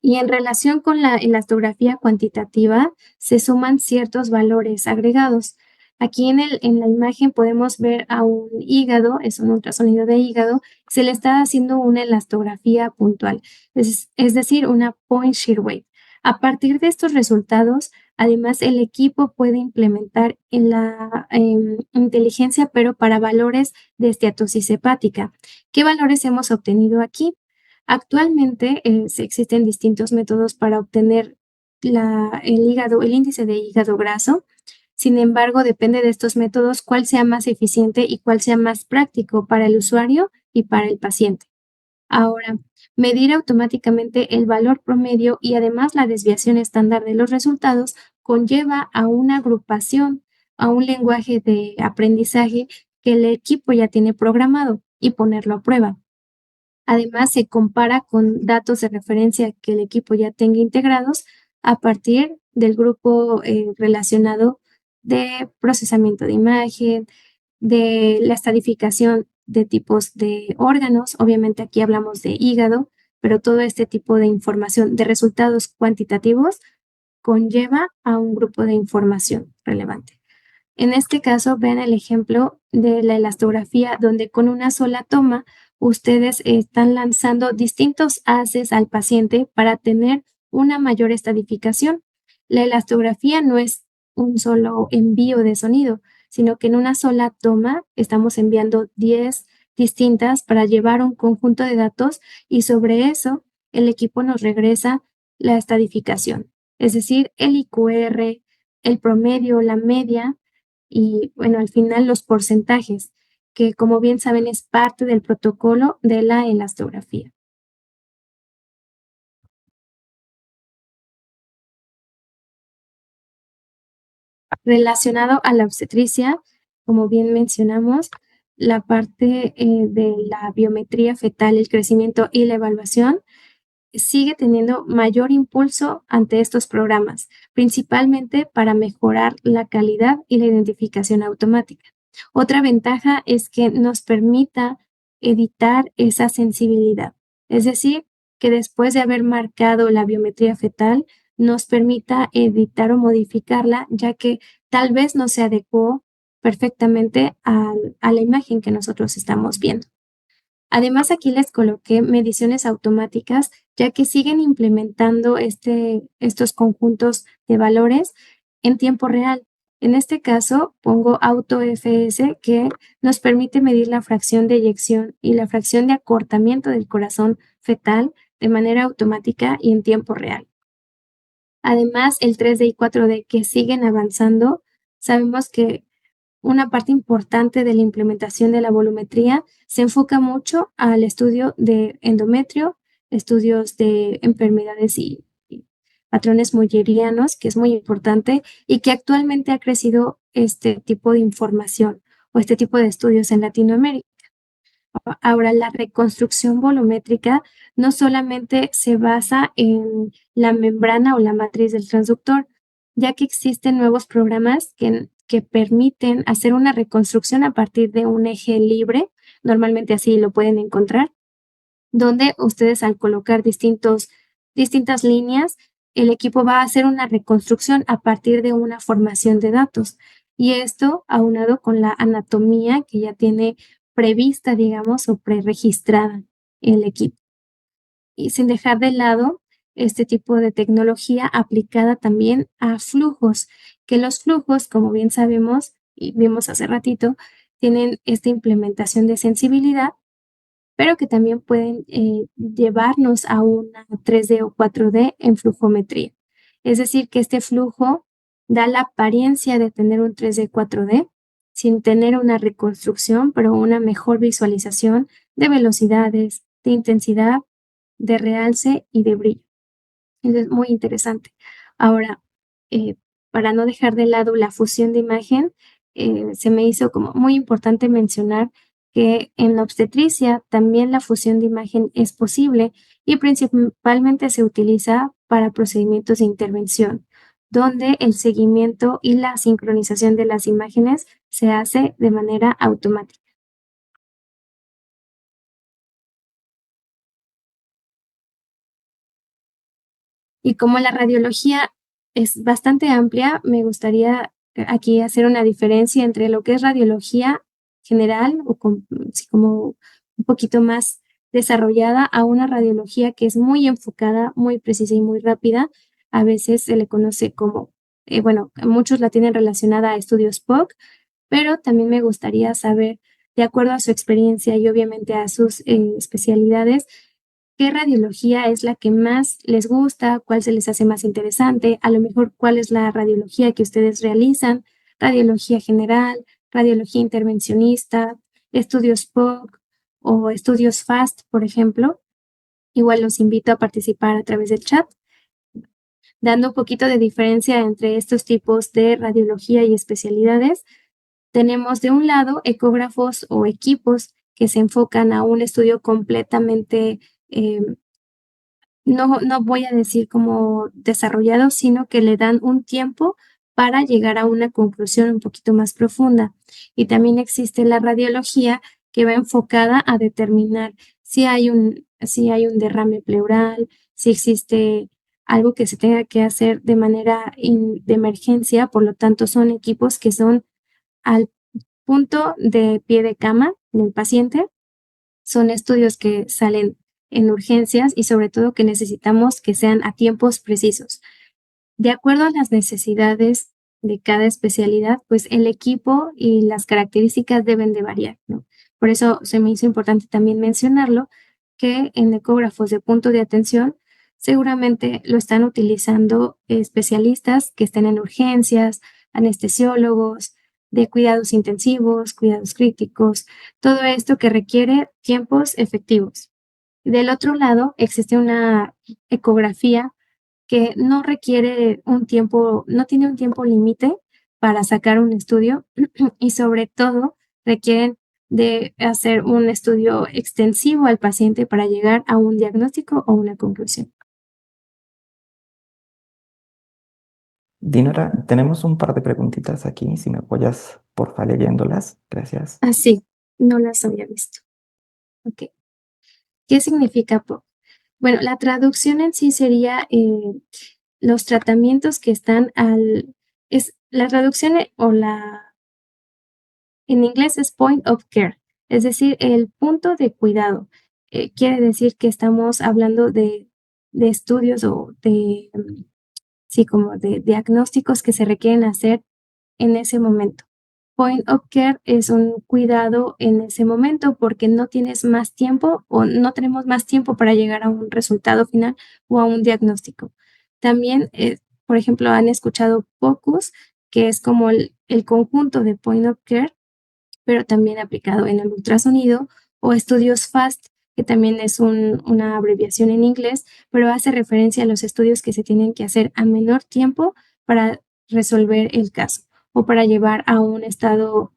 Speaker 2: Y en relación con la elastografía cuantitativa, se suman ciertos valores agregados. Aquí en la imagen podemos ver a un hígado, es un ultrasonido de hígado, se le está haciendo una elastografía puntual, es decir, una point shear weight. A partir de estos resultados, además, el equipo puede implementar en la inteligencia, pero para valores de esteatosis hepática. ¿Qué valores hemos obtenido aquí? Actualmente, existen distintos métodos para obtener el índice de hígado graso. Sin embargo, depende de estos métodos cuál sea más eficiente y cuál sea más práctico para el usuario y para el paciente. Ahora, medir automáticamente el valor promedio y además la desviación estándar de los resultados conlleva a una agrupación, a un lenguaje de aprendizaje que el equipo ya tiene programado y ponerlo a prueba. Además, se compara con datos de referencia que el equipo ya tenga integrados a partir del grupo relacionado de procesamiento de imagen, de la estadificación de tipos de órganos. Obviamente aquí hablamos de hígado, pero todo este tipo de información de resultados cuantitativos conlleva a un grupo de información relevante. En este caso, vean el ejemplo de la elastografía, donde con una sola toma ustedes están lanzando distintos haces al paciente para tener una mayor estadificación. La elastografía no es un solo envío de sonido, sino que en una sola toma estamos enviando 10 distintas para llevar un conjunto de datos y sobre eso el equipo nos regresa la estadificación, es decir, el IQR, el promedio, la media y bueno, al final los porcentajes. que como bien saben es parte del protocolo de la elastografía. Relacionado a la obstetricia, como bien mencionamos, la parte de la biometría fetal, el crecimiento y la evaluación sigue teniendo mayor impulso ante estos programas, principalmente para mejorar la calidad y la identificación automática. Otra ventaja es que nos permita editar esa sensibilidad, es decir, que después de haber marcado la biometría fetal, nos permita editar o modificarla, ya que tal vez no se adecuó perfectamente a la imagen que nosotros estamos viendo. Además, aquí les coloqué mediciones automáticas, ya que siguen implementando estos conjuntos de valores en tiempo real. En este caso, pongo AutoFS, que nos permite medir la fracción de eyección y la fracción de acortamiento del corazón fetal de manera automática y en tiempo real. Además, el 3D y 4D que siguen avanzando, sabemos que una parte importante de la implementación de la volumetría se enfoca mucho al estudio de endometrio, estudios de enfermedades y patrones mollerianos, que es muy importante y que actualmente ha crecido este tipo de información o este tipo de estudios en Latinoamérica. Ahora, la reconstrucción volumétrica no solamente se basa en la membrana o la matriz del transductor, ya que existen nuevos programas que permiten hacer una reconstrucción a partir de un eje libre, normalmente así lo pueden encontrar, donde ustedes al colocar distintas líneas, el equipo va a hacer una reconstrucción a partir de una formación de datos. Y esto aunado con la anatomía que ya tiene prevista, digamos, o preregistrada el equipo. Y sin dejar de lado este tipo de tecnología aplicada también a flujos, que los flujos, como bien sabemos y vimos hace ratito, tienen esta implementación de sensibilidad, pero que también pueden llevarnos a una 3D o 4D en flujometría. Es decir, que este flujo da la apariencia de tener un 3D, 4D, sin tener una reconstrucción, pero una mejor visualización de velocidades, de intensidad, de realce y de brillo. Eso es muy interesante. Ahora, eh, para no dejar de lado la fusión de imagen, se me hizo como muy importante mencionar que en la obstetricia también la fusión de imagen es posible y principalmente se utiliza para procedimientos de intervención, donde el seguimiento y la sincronización de las imágenes se hace de manera automática. Y como la radiología es bastante amplia, me gustaría aquí hacer una diferencia entre lo que es radiología general o sí, como un poquito más desarrollada a una radiología que es muy enfocada, muy precisa y muy rápida. A veces se le conoce como, bueno, muchos la tienen relacionada a estudios POC, pero también me gustaría saber, de acuerdo a su experiencia y obviamente a sus especialidades, ¿qué radiología es la que más les gusta? ¿Cuál se les hace más interesante? A lo mejor, ¿cuál es la radiología que ustedes realizan? Radiología general, radiología intervencionista, estudios POC o estudios FAST, por ejemplo. Igual los invito a participar a través del chat, dando un poquito de diferencia entre estos tipos de radiología y especialidades. Tenemos de un lado ecógrafos o equipos que se enfocan a un estudio completamente no voy a decir como desarrollado, sino que le dan un tiempo para llegar a una conclusión un poquito más profunda. Y también existe la radiología que va enfocada a determinar si hay un derrame pleural, si existe algo que se tenga que hacer de manera de emergencia. Por lo tanto, son equipos que son al punto de pie de cama del paciente. Son estudios que salen en urgencias y sobre todo que necesitamos que sean a tiempos precisos. De acuerdo a las necesidades de cada especialidad, pues el equipo y las características deben de variar, ¿no? Por eso se me hizo importante también mencionarlo, que en ecógrafos de punto de atención seguramente lo están utilizando especialistas que estén en urgencias, anestesiólogos, de cuidados intensivos, cuidados críticos, todo esto que requiere tiempos efectivos. Del otro lado, existe una ecografía que no requiere un tiempo, no tiene un tiempo límite para sacar un estudio y sobre todo requieren de hacer un estudio extensivo al paciente para llegar a un diagnóstico o una conclusión.
Speaker 1: Dinora, tenemos un par de preguntitas aquí, si me apoyas, porfa, leyéndolas. Gracias.
Speaker 2: Así, no las había visto. Ok. ¿Qué significa POC? Bueno, la traducción en sí sería los tratamientos que están es la traducción en inglés es point of care, es decir, el punto de cuidado. Quiere decir que estamos hablando de estudios o sí, como de diagnósticos que se requieren hacer en ese momento. Point of care es un cuidado en ese momento porque no tienes más tiempo o no tenemos más tiempo para llegar a un resultado final o a un diagnóstico. También, por ejemplo, han escuchado POCUS, que es como el conjunto de point of care, pero también aplicado en el ultrasonido, o estudios FAST, que también es una abreviación en inglés, pero hace referencia a los estudios que se tienen que hacer a menor tiempo para resolver el caso o para llevar a un estado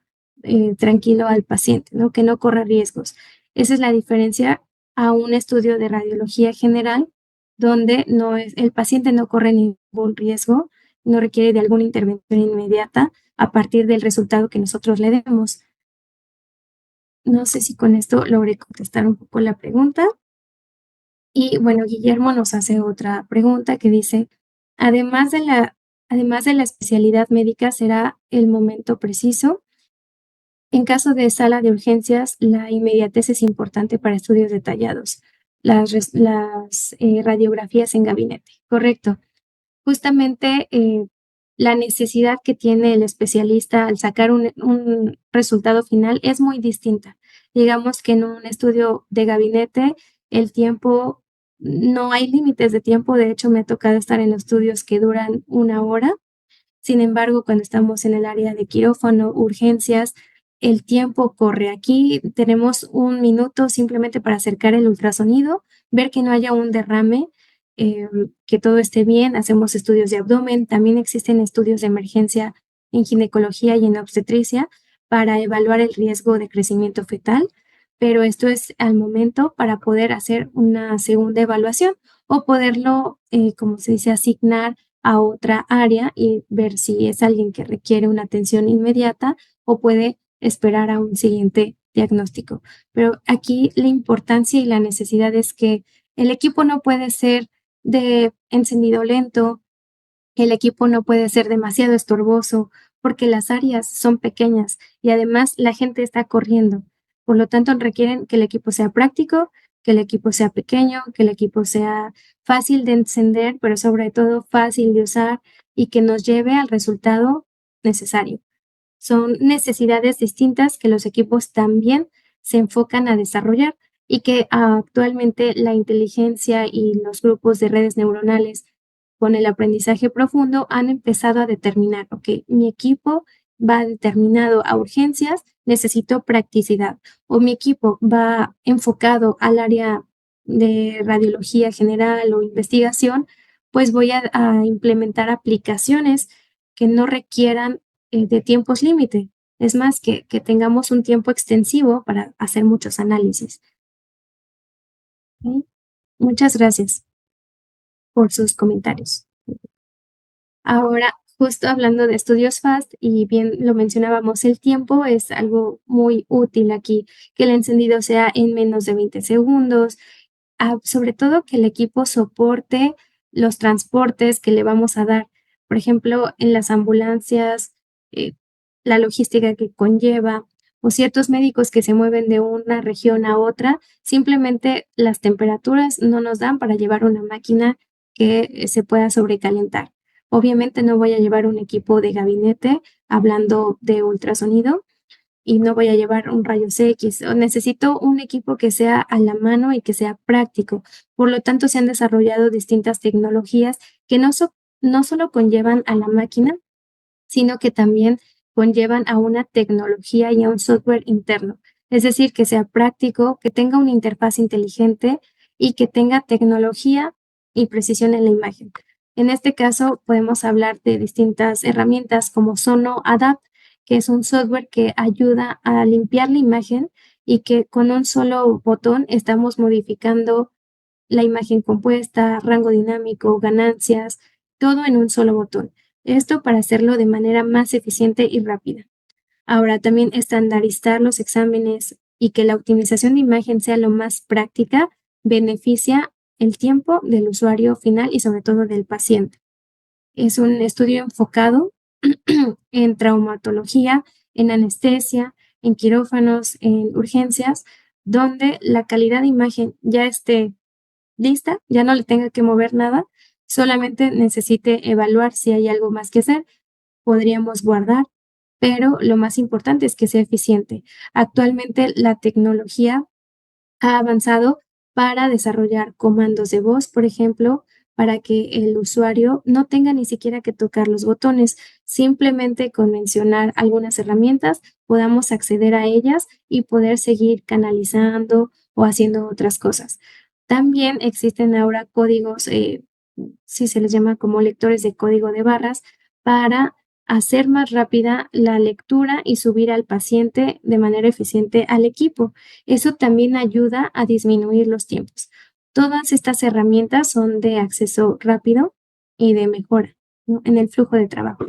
Speaker 2: tranquilo al paciente, ¿no? Que no corra riesgos. Esa es la diferencia a un estudio de radiología general, donde el paciente no corre ningún riesgo, no requiere de alguna intervención inmediata a partir del resultado que nosotros le demos. No sé si con esto logré contestar un poco la pregunta. Y bueno, Guillermo nos hace otra pregunta que dice, además de además de la especialidad médica, ¿será el momento preciso? En caso de sala de urgencias, la inmediatez es importante para estudios detallados. Las radiografías en gabinete. Correcto. Justamente la necesidad que tiene el especialista al sacar un resultado final es muy distinta. Digamos que en un estudio de gabinete, el tiempo, no hay límites de tiempo. De hecho, me ha tocado estar en estudios que duran 1 hora. Sin embargo, cuando estamos en el área de quirófano, urgencias, el tiempo corre. Aquí tenemos 1 minuto simplemente para acercar el ultrasonido, ver que no haya un derrame, que todo esté bien. Hacemos estudios de abdomen. También existen estudios de emergencia en ginecología y en obstetricia para evaluar el riesgo de crecimiento fetal, pero esto es al momento para poder hacer una segunda evaluación o poderlo, como se dice, asignar a otra área y ver si es alguien que requiere una atención inmediata o puede esperar a un siguiente diagnóstico. Pero aquí la importancia y la necesidad es que el equipo no puede ser de encendido lento, el equipo no puede ser demasiado estorboso porque las áreas son pequeñas y además la gente está corriendo. Por lo tanto, requieren que el equipo sea práctico, que el equipo sea pequeño, que el equipo sea fácil de encender, pero sobre todo fácil de usar y que nos lleve al resultado necesario. Son necesidades distintas que los equipos también se enfocan a desarrollar y que actualmente la inteligencia y los grupos de redes neuronales con el aprendizaje profundo han empezado a determinar, ok, mi equipo va determinado a urgencias, necesito practicidad, o mi equipo va enfocado al área de radiología general o investigación, pues voy a implementar aplicaciones que no requieran de tiempos límite. Es más, que tengamos un tiempo extensivo para hacer muchos análisis. ¿Ok? Muchas gracias por sus comentarios. Ahora, justo hablando de estudios FAST, y bien lo mencionábamos, el tiempo es algo muy útil aquí, que el encendido sea en menos de 20 segundos, sobre todo que el equipo soporte los transportes que le vamos a dar. Por ejemplo, en las ambulancias, eh, la logística que conlleva, o ciertos médicos que se mueven de una región a otra, simplemente las temperaturas no nos dan para llevar una máquina que se pueda sobrecalentar. Obviamente no voy a llevar un equipo de gabinete hablando de ultrasonido y no voy a llevar un rayos X. Necesito un equipo que sea a la mano y que sea práctico. Por lo tanto, se han desarrollado distintas tecnologías que no solo conllevan a la máquina, sino que también conllevan a una tecnología y a un software interno. Es decir, que sea práctico, que tenga una interfaz inteligente y que tenga tecnología y precisión en la imagen. En este caso, podemos hablar de distintas herramientas como Sono Adapt, que es un software que ayuda a limpiar la imagen y que con un solo botón estamos modificando la imagen compuesta, rango dinámico, ganancias, todo en un solo botón. Esto para hacerlo de manera más eficiente y rápida. Ahora, también estandarizar los exámenes y que la optimización de imagen sea lo más práctica beneficia el tiempo del usuario final y sobre todo del paciente. Es un estudio enfocado en traumatología, en anestesia, en quirófanos, en urgencias, donde la calidad de imagen ya esté lista, ya no le tenga que mover nada, solamente necesite evaluar si hay algo más que hacer, podríamos guardar, pero lo más importante es que sea eficiente. Actualmente la tecnología ha avanzado para desarrollar comandos de voz, por ejemplo, para que el usuario no tenga ni siquiera que tocar los botones, simplemente con mencionar algunas herramientas podamos acceder a ellas y poder seguir canalizando o haciendo otras cosas. También existen ahora códigos, si se les llama como lectores de código de barras, para hacer más rápida la lectura y subir al paciente de manera eficiente al equipo. Eso también ayuda a disminuir los tiempos. Todas estas herramientas son de acceso rápido y de mejora, ¿no?, en el flujo de trabajo.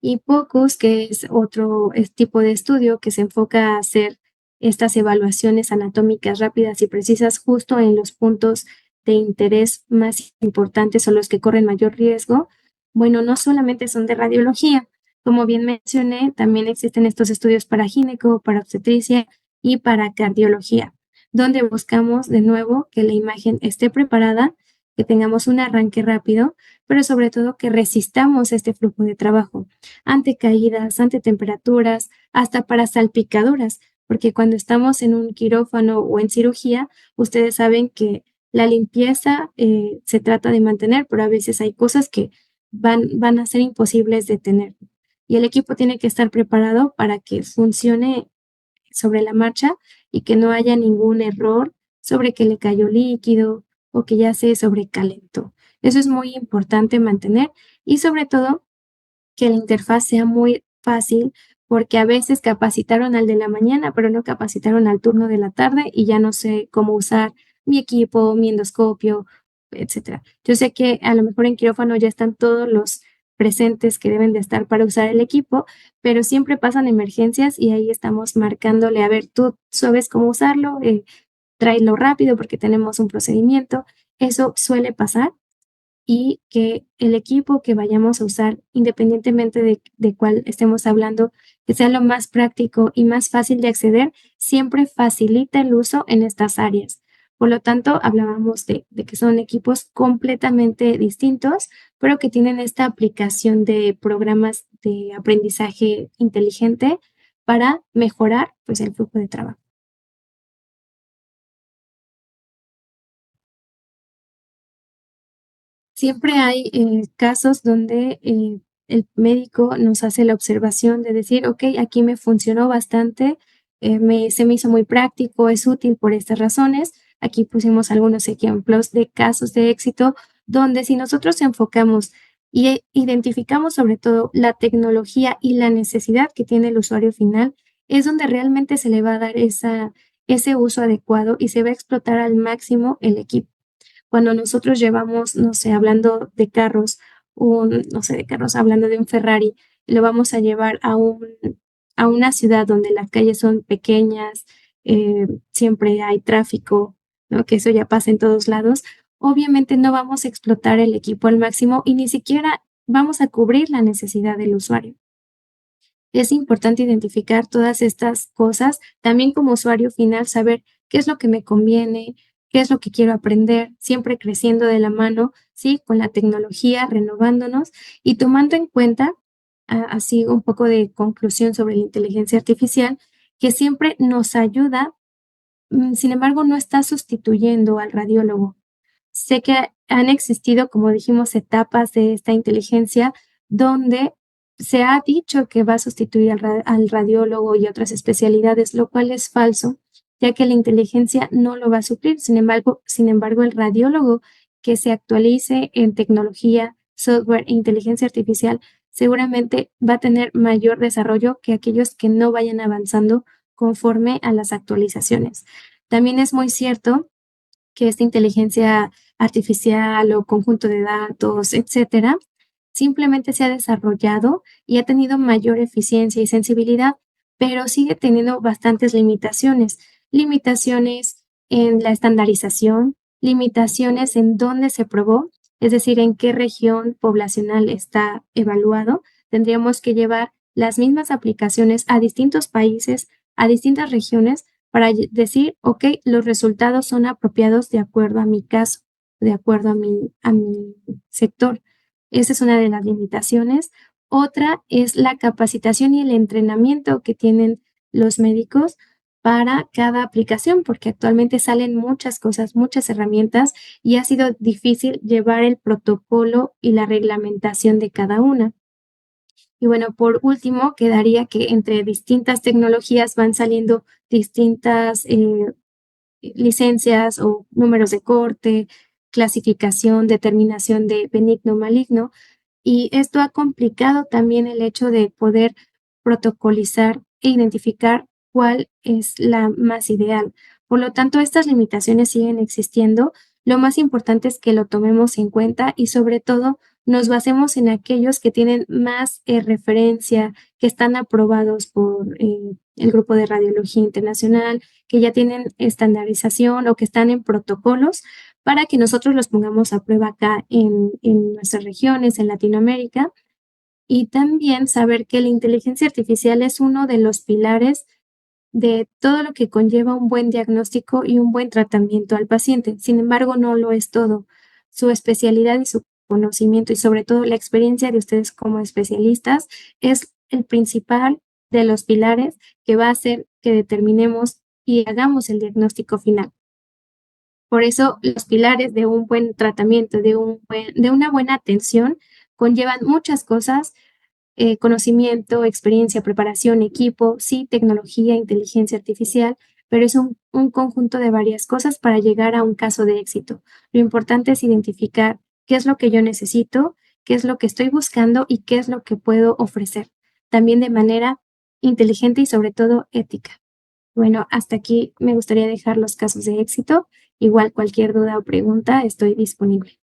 Speaker 2: Y POCUS, que es otro tipo de estudio que se enfoca a hacer estas evaluaciones anatómicas rápidas y precisas justo en los puntos de interés más importantes o los que corren mayor riesgo. Bueno, no solamente son de radiología, como bien mencioné, también existen estos estudios para gineco, para obstetricia y para cardiología, donde buscamos de nuevo que la imagen esté preparada, que tengamos un arranque rápido, pero sobre todo que resistamos este flujo de trabajo ante caídas, ante temperaturas, hasta para salpicaduras, porque cuando estamos en un quirófano o en cirugía, ustedes saben que la limpieza se trata de mantener, pero a veces hay cosas que van a ser imposibles de tener. Y el equipo tiene que estar preparado para que funcione sobre la marcha y que no haya ningún error sobre que le cayó líquido o que ya se sobrecalentó. Eso es muy importante mantener y sobre todo que la interfaz sea muy fácil, porque a veces capacitaron al de la mañana, pero no capacitaron al turno de la tarde y ya no sé cómo usar mi equipo, mi endoscopio, etcétera. Yo sé que a lo mejor en quirófano ya están todos los presentes que deben de estar para usar el equipo, pero siempre pasan emergencias y ahí estamos marcándole, a ver, tú sabes cómo usarlo, tráelo rápido porque tenemos un procedimiento. Eso suele pasar y que el equipo que vayamos a usar, independientemente de cuál estemos hablando, que sea lo más práctico y más fácil de acceder, siempre facilita el uso en estas áreas. Por lo tanto, hablábamos de que son equipos completamente distintos, pero que tienen esta aplicación de programas de aprendizaje inteligente para mejorar, pues, el flujo de trabajo. Siempre hay casos donde el médico nos hace la observación de decir, ok, aquí me funcionó bastante, se me hizo muy práctico, es útil por estas razones. Aquí pusimos algunos ejemplos de casos de éxito donde si nosotros enfocamos y identificamos sobre todo la tecnología y la necesidad que tiene el usuario final, es donde realmente se le va a dar ese uso adecuado y se va a explotar al máximo el equipo. Cuando nosotros llevamos, no sé, hablando de carros, no sé, de carros, hablando de un Ferrari, lo vamos a llevar a una ciudad donde las calles son pequeñas, siempre hay tráfico, ¿no? Que eso ya pasa en todos lados. Obviamente no vamos a explotar el equipo al máximo y ni siquiera vamos a cubrir la necesidad del usuario. Es importante identificar todas estas cosas, también como usuario final, saber qué es lo que me conviene, qué es lo que quiero aprender, siempre creciendo de la mano, ¿sí? Con la tecnología, renovándonos y tomando en cuenta, así un poco de conclusión sobre la inteligencia artificial, que siempre nos ayuda, sin embargo, no está sustituyendo al radiólogo. sé que han existido, como dijimos, etapas de esta inteligencia donde se ha dicho que va a sustituir al radiólogo y otras especialidades, lo cual es falso, ya que la inteligencia no lo va a suplir. Sin embargo, el radiólogo que se actualice en tecnología, software e inteligencia artificial seguramente va a tener mayor desarrollo que aquellos que no vayan avanzando conforme a las actualizaciones. También es muy cierto que esta inteligencia artificial o conjunto de datos, etcétera, simplemente se ha desarrollado y ha tenido mayor eficiencia y sensibilidad, pero sigue teniendo bastantes limitaciones. Limitaciones en la estandarización, limitaciones en dónde se probó, es decir, en qué región poblacional está evaluado. Tendríamos que llevar las mismas aplicaciones a distintos países, a distintas regiones, para decir, ok, los resultados son apropiados de acuerdo a mi caso, de acuerdo a mi sector. Esa es una de las limitaciones. Otra es la capacitación y el entrenamiento que tienen los médicos para cada aplicación, porque actualmente salen muchas cosas, muchas herramientas y ha sido difícil llevar el protocolo y la reglamentación de cada una. Y bueno, por último, quedaría que entre distintas tecnologías van saliendo distintas licencias o números de corte, clasificación, determinación de benigno maligno, y esto ha complicado también el hecho de poder protocolizar e identificar cuál es la más ideal. Por lo tanto, estas limitaciones siguen existiendo. Lo más importante es que lo tomemos en cuenta y sobre todo nos basemos en aquellos que tienen más referencia, que están aprobados por el Grupo de Radiología Internacional, que ya tienen estandarización o que están en protocolos para que nosotros los pongamos a prueba acá en nuestras regiones, en Latinoamérica. Y también saber que la inteligencia artificial es uno de los pilares de todo lo que conlleva un buen diagnóstico y un buen tratamiento al paciente. Sin embargo, no lo es todo. Su especialidad y su conocimiento y sobre todo la experiencia de ustedes como especialistas es el principal de los pilares que va a hacer que determinemos y hagamos el diagnóstico final. Por eso, los pilares de un buen tratamiento, de una buena atención, conllevan muchas cosas: conocimiento, experiencia, preparación, equipo, sí, tecnología, inteligencia artificial, pero es un conjunto de varias cosas para llegar a un caso de éxito. Lo importante es identificar qué es lo que yo necesito, qué es lo que estoy buscando y qué es lo que puedo ofrecer, también de manera inteligente y sobre todo ética. Bueno, hasta aquí me gustaría dejar los casos de éxito. Igual cualquier duda o pregunta, estoy disponible.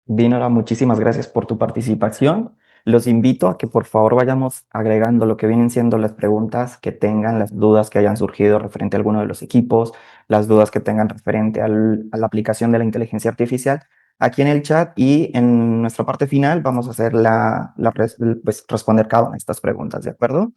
Speaker 1: Dinora, muchísimas gracias por tu participación. Los invito a que por favor vayamos agregando lo que vienen siendo las preguntas que tengan, las dudas que hayan surgido referente a alguno de los equipos, las dudas que tengan referente a la aplicación de la inteligencia artificial aquí en el chat, y en nuestra parte final vamos a hacer pues, responder cada una de estas preguntas, ¿de acuerdo?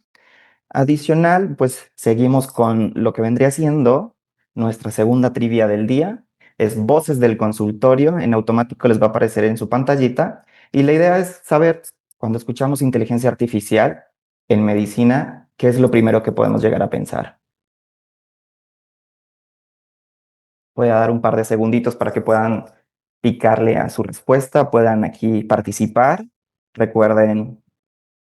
Speaker 1: Adicional, pues seguimos con lo que vendría siendo nuestra segunda trivia del día. Es voces del consultorio. En automático les va a aparecer en su pantallita. Y la idea es saber, cuando escuchamos inteligencia artificial en medicina, ¿qué es lo primero que podemos llegar a pensar? Voy a dar un par de segunditos para que puedan picarle a su respuesta, puedan aquí participar. Recuerden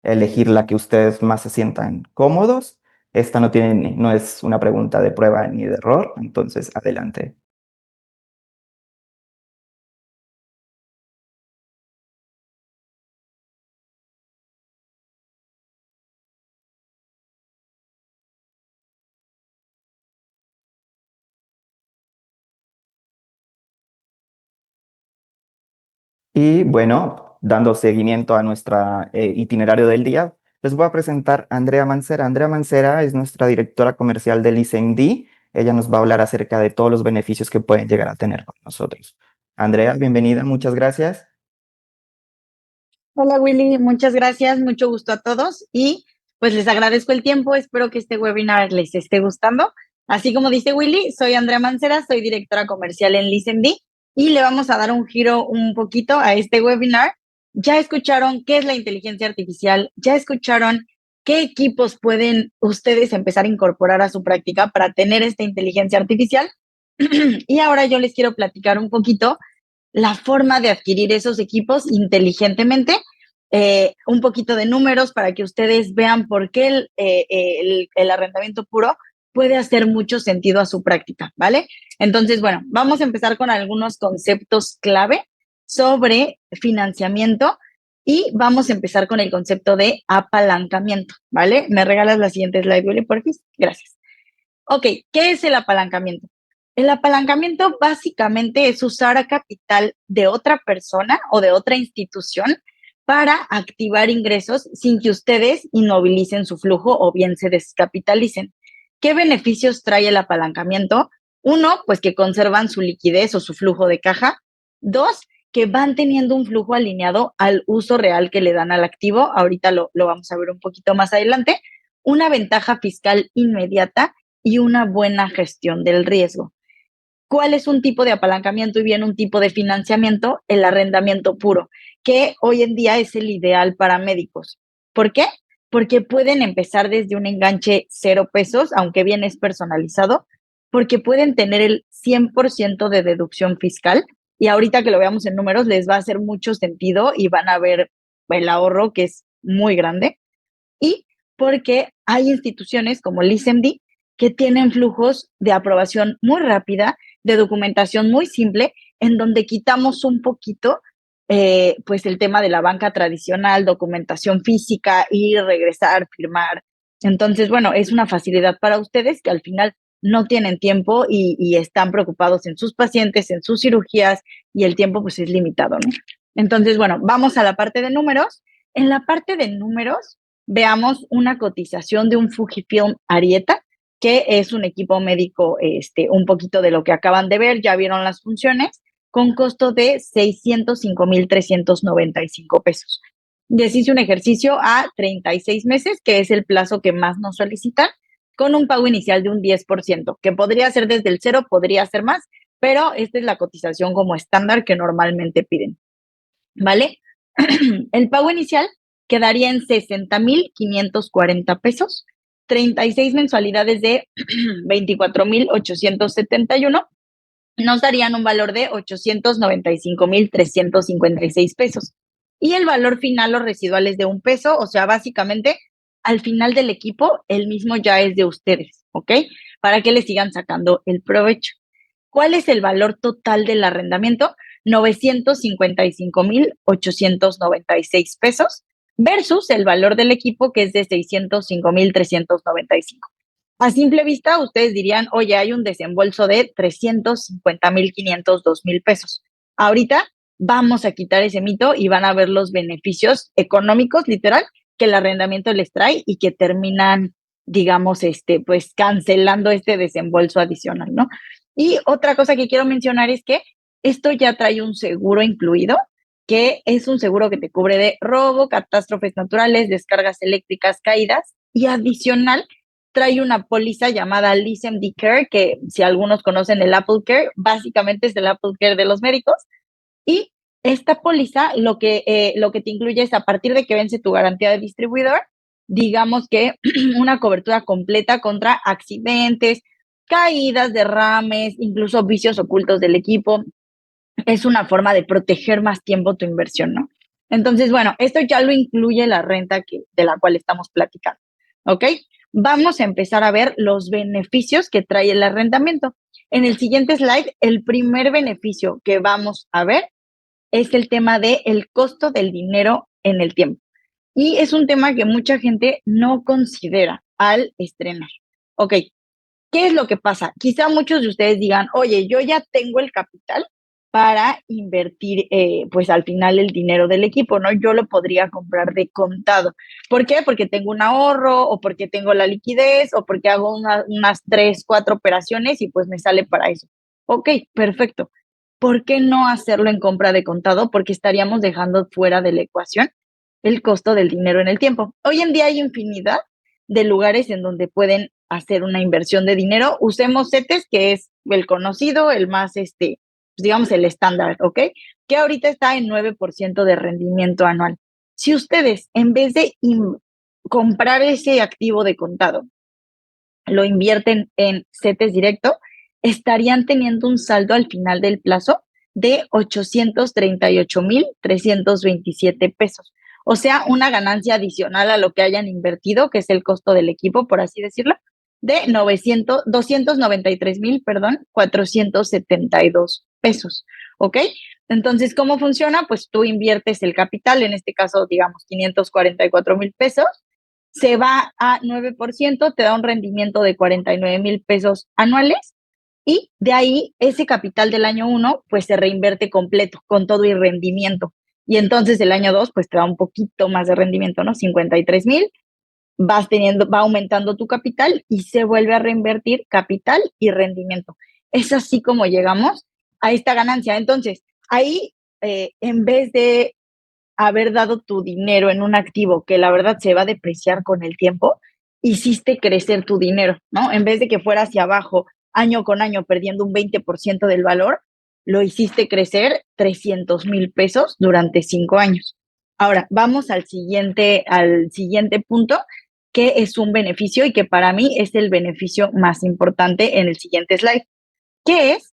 Speaker 1: elegir la que ustedes más se sientan cómodos. Esta no es una pregunta de prueba ni de error, entonces adelante. Y bueno, dando seguimiento a nuestro itinerario del día, les voy a presentar a Andrea Mancera. Andrea Mancera es nuestra directora comercial del ICMD. Ella nos va a hablar acerca de todos los beneficios que pueden llegar a tener con nosotros. Andrea, bienvenida, muchas gracias.
Speaker 3: Hola Willy, muchas gracias, mucho gusto a todos y pues les agradezco el tiempo, espero que este webinar les esté gustando. Así como dice Willy, soy Andrea Mancera, soy directora comercial en ListenD y le vamos a dar un giro un poquito a este webinar. Ya escucharon qué es la inteligencia artificial, ya escucharon qué equipos pueden ustedes empezar a incorporar a su práctica para tener esta inteligencia artificial, Y ahora yo les quiero platicar un poquito la forma de adquirir esos equipos inteligentemente, un poquito de números para que ustedes vean por qué el arrendamiento puro puede hacer mucho sentido a su práctica, ¿vale? Entonces, bueno, vamos a empezar con algunos conceptos clave sobre financiamiento y vamos a empezar con el concepto de apalancamiento, ¿vale? ¿Me regalas la siguiente slide, Willy, por favor? Gracias. Ok, ¿qué es el apalancamiento? El apalancamiento básicamente es usar a capital de otra persona o de otra institución para activar ingresos sin que ustedes inmovilicen su flujo o bien se descapitalicen. ¿Qué beneficios trae el apalancamiento? Uno, pues que conservan su liquidez o su flujo de caja. Dos, que van teniendo un flujo alineado al uso real que le dan al activo. Ahorita lo vamos a ver un poquito más adelante. Una ventaja fiscal inmediata y una buena gestión del riesgo. ¿Cuál es un tipo de apalancamiento y bien un tipo de financiamiento? El arrendamiento puro, que hoy en día es el ideal para médicos. ¿Por qué? Porque pueden empezar desde un enganche 0 pesos, aunque bien es personalizado, porque pueden tener el 100% de deducción fiscal y ahorita que lo veamos en números les va a hacer mucho sentido y van a ver el ahorro que es muy grande. Y porque hay instituciones como el ISMD que tienen flujos de aprobación muy rápida, de documentación muy simple, en donde quitamos un poquito pues el tema de la banca tradicional, documentación física, ir, regresar, firmar. Entonces, bueno, es una facilidad para ustedes que al final no tienen tiempo y están preocupados en sus pacientes, en sus cirugías y el tiempo pues es limitado, ¿no? Entonces, bueno, vamos a la parte de números. En la parte de números, veamos una cotización de un Fujifilm Arieta, que es un equipo médico, un poquito de lo que acaban de ver, ya vieron las funciones, con costo de 605,395 pesos. Les hice un ejercicio a 36 meses, que es el plazo que más nos solicitan, con un pago inicial de un 10%, que podría ser desde el cero, podría ser más, pero esta es la cotización como estándar que normalmente piden, ¿vale? El pago inicial quedaría en 60,540 pesos, 36 mensualidades de 24,871, nos darían un valor de 895,356 pesos. Y el valor final, los residuales de un peso, o sea, básicamente al final del equipo, el mismo ya es de ustedes, ¿ok? Para que le sigan sacando el provecho. ¿Cuál es el valor total del arrendamiento? 955,896 pesos versus el valor del equipo que es de 605,395. A simple vista, ustedes dirían, oye, hay un desembolso de 350,502 pesos. Ahorita vamos a quitar ese mito y van a ver los beneficios económicos, literal, que el arrendamiento les trae y que terminan, digamos, pues cancelando este desembolso adicional, ¿no? Y otra cosa que quiero mencionar es que esto ya trae un seguro incluido, que es un seguro que te cubre de robo, catástrofes naturales, descargas eléctricas, caídas, y adicional trae una póliza llamada ListenMD Care, que si algunos conocen el Apple Care, básicamente es el Apple Care de los médicos. Y esta póliza lo que te incluye es a partir de que vence tu garantía de distribuidor, digamos que una cobertura completa contra accidentes, caídas, derrames, incluso vicios ocultos del equipo. Es una forma de proteger más tiempo tu inversión, ¿no? Entonces, bueno, esto ya lo incluye la renta de la cual estamos platicando, ¿ok? Vamos a empezar a ver los beneficios que trae el arrendamiento. En el siguiente slide, el primer beneficio que vamos a ver es el tema del costo del dinero en el tiempo. Y es un tema que mucha gente no considera al estrenar. Ok, ¿qué es lo que pasa? Quizá muchos de ustedes digan, oye, yo ya tengo el capital para invertir, pues al final el dinero del equipo, ¿no? Yo lo podría comprar de contado. ¿Por qué? Porque tengo un ahorro o porque tengo la liquidez o porque hago unas 3, 4 operaciones y pues me sale para eso. Ok, perfecto. ¿Por qué no hacerlo en compra de contado? Porque estaríamos dejando fuera de la ecuación el costo del dinero en el tiempo. Hoy en día hay infinidad de lugares en donde pueden hacer una inversión de dinero. Usemos CETES, que es el conocido, el más, digamos, el estándar, ¿ok? Que ahorita está en 9% de rendimiento anual. Si ustedes, en vez de comprar ese activo de contado, lo invierten en CETES directo, estarían teniendo un saldo al final del plazo de 838,327 pesos. O sea, una ganancia adicional a lo que hayan invertido, que es el costo del equipo, por así decirlo, de 293,472 pesos. ¿Ok? Entonces, ¿cómo funciona? Pues tú inviertes el capital, en este caso, digamos, 544,000 pesos, se va a 9%, te da un rendimiento de 49,000 pesos anuales, y de ahí ese capital del año 1 pues se reinvierte completo con todo y rendimiento. Y entonces el año 2 pues te da un poquito más de rendimiento, ¿no? 53,000, va aumentando tu capital y se vuelve a reinvertir capital y rendimiento. Es así como llegamos a esta ganancia. Entonces, ahí, en vez de haber dado tu dinero en un activo que la verdad se va a depreciar con el tiempo, hiciste crecer tu dinero, ¿no? En vez de que fuera hacia abajo año con año perdiendo un 20% del valor, lo hiciste crecer 300,000 pesos durante 5 años. Ahora, vamos al siguiente punto, que es un beneficio y que para mí es el beneficio más importante en el siguiente slide, que es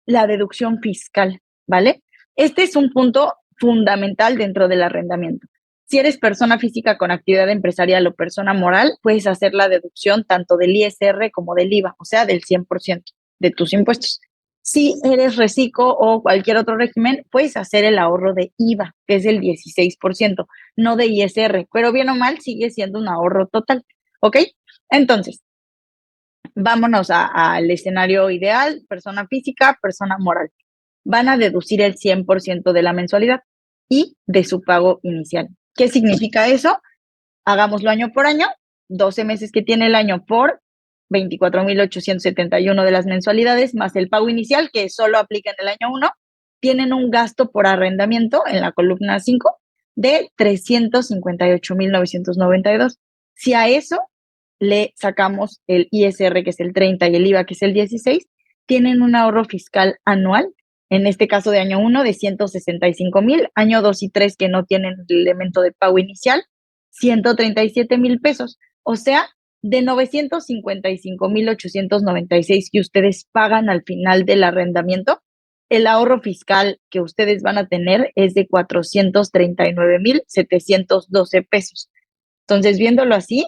Speaker 3: la deducción fiscal, ¿vale? Este es un punto fundamental dentro del arrendamiento. Si eres persona física con actividad empresarial o persona moral, puedes hacer la deducción tanto del ISR como del IVA, o sea, del 100% de tus impuestos. Si eres reciclo o cualquier otro régimen, puedes hacer el ahorro de IVA, que es el 16%, no de ISR, pero bien o mal sigue siendo un ahorro total, ¿ok? Entonces, vámonos al escenario ideal, persona física, persona moral. Van a deducir el 100% de la mensualidad y de su pago inicial. ¿Qué significa eso? Hagámoslo año por año, 12 meses que tiene el año por 24,871 de las mensualidades, más el pago inicial, que solo aplica en el año 1, tienen un gasto por arrendamiento en la columna 5 de 358,992. Si a eso le sacamos el ISR, que es el 30, y el IVA, que es el 16, tienen un ahorro fiscal anual, en este caso de año 1, de 165,000, año 2 y 3, que no tienen el elemento de pago inicial, 137,000 pesos. O sea, de 955,896 que ustedes pagan al final del arrendamiento, el ahorro fiscal que ustedes van a tener es de 439,712 pesos. Entonces, viéndolo así,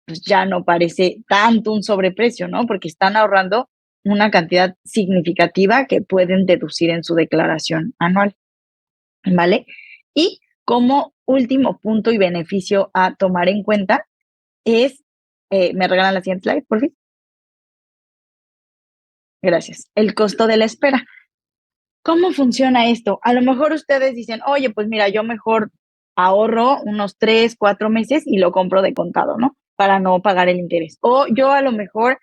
Speaker 3: pues ya no parece tanto un sobreprecio, ¿no? Porque están ahorrando una cantidad significativa que pueden deducir en su declaración anual, ¿vale? Y como último punto y beneficio a tomar en cuenta es, ¿me regalan la siguiente slide, por fin? Gracias. El costo de la espera. ¿Cómo funciona esto? A lo mejor ustedes dicen, oye, pues mira, yo mejor ahorro unos 3, 4 meses y lo compro de contado, ¿no? Para no pagar el interés. O yo a lo mejor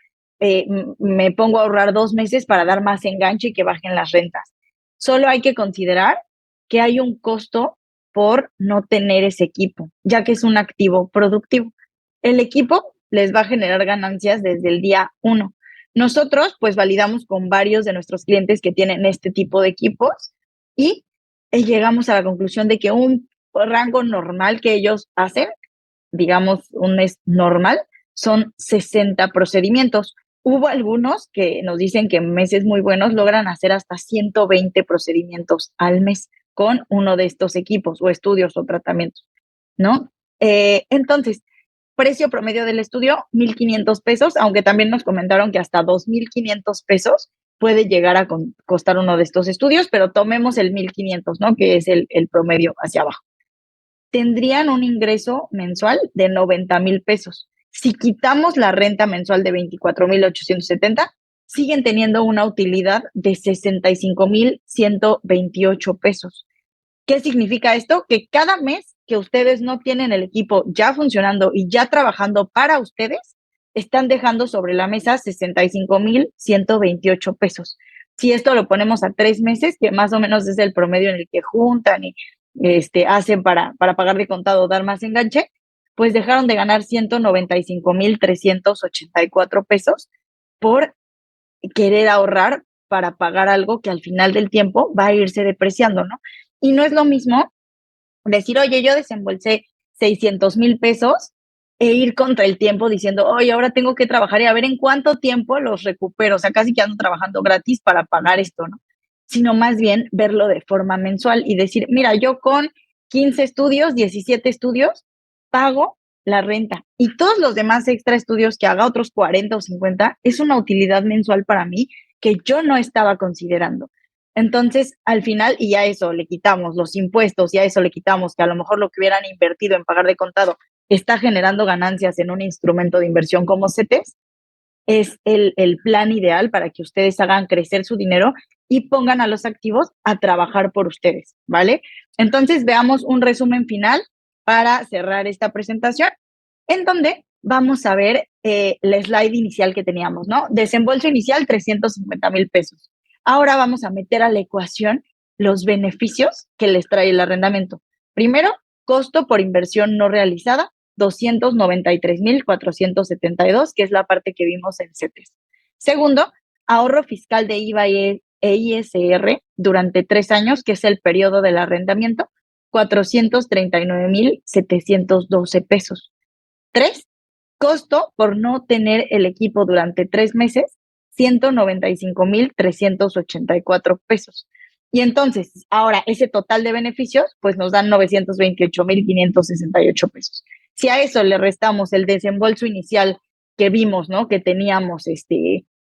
Speaker 3: me pongo a ahorrar 2 meses para dar más enganche y que bajen las rentas. Solo hay que considerar que hay un costo por no tener ese equipo, ya que es un activo productivo. El equipo les va a generar ganancias desde el día 1. Nosotros, pues, validamos con varios de nuestros clientes que tienen este tipo de equipos y llegamos a la conclusión de que un rango normal que ellos hacen, digamos, un mes normal, son 60 procedimientos. Hubo algunos que nos dicen que en meses muy buenos logran hacer hasta 120 procedimientos al mes con uno de estos equipos o estudios o tratamientos, ¿no? Entonces, precio promedio del estudio, 1,500 pesos, aunque también nos comentaron que hasta 2,500 pesos puede llegar a costar uno de estos estudios, pero tomemos el 1,500, ¿no? Que es el promedio hacia abajo. Tendrían un ingreso mensual de 90,000 pesos. Si quitamos la renta mensual de 24,870, siguen teniendo una utilidad de 65,128 pesos. ¿Qué significa esto? Que cada mes que ustedes no tienen el equipo ya funcionando y ya trabajando para ustedes, están dejando sobre la mesa 65,128 pesos. Si esto lo ponemos a 3 meses, que más o menos es el promedio en el que juntan y hacen para pagar de contado o dar más enganche, pues dejaron de ganar 195,384 pesos por querer ahorrar para pagar algo que al final del tiempo va a irse depreciando, ¿no? Y no es lo mismo decir, oye, yo desembolsé 600,000 pesos e ir contra el tiempo diciendo, oye, ahora tengo que trabajar y a ver en cuánto tiempo los recupero, o sea, casi que ando trabajando gratis para pagar esto, ¿no? Sino más bien verlo de forma mensual y decir, mira, yo con 15 estudios, 17 estudios, pago la renta y todos los demás extra estudios que haga, otros 40 o 50, es una utilidad mensual para mí que yo no estaba considerando. Entonces, al final, y a eso le quitamos los impuestos y a eso le quitamos que a lo mejor lo que hubieran invertido en pagar de contado está generando ganancias en un instrumento de inversión como CETES, es el plan ideal para que ustedes hagan crecer su dinero y pongan a los activos a trabajar por ustedes, ¿vale? Entonces, veamos un resumen final para cerrar esta presentación, en donde vamos a ver la slide inicial que teníamos, ¿no? Desembolso inicial, 350,000 pesos. Ahora vamos a meter a la ecuación los beneficios que les trae el arrendamiento. Primero, costo por inversión no realizada, 293,472, que es la parte que vimos en CETES. Segundo, ahorro fiscal de IVA e ISR durante 3 años, que es el periodo del arrendamiento, 439,712 pesos. 3, costo por no tener el equipo durante 3 meses, 195,384 pesos. Y entonces, ahora ese total de beneficios, pues nos dan 928,568 pesos. Si a eso le restamos el desembolso inicial que vimos, ¿no? Que teníamos,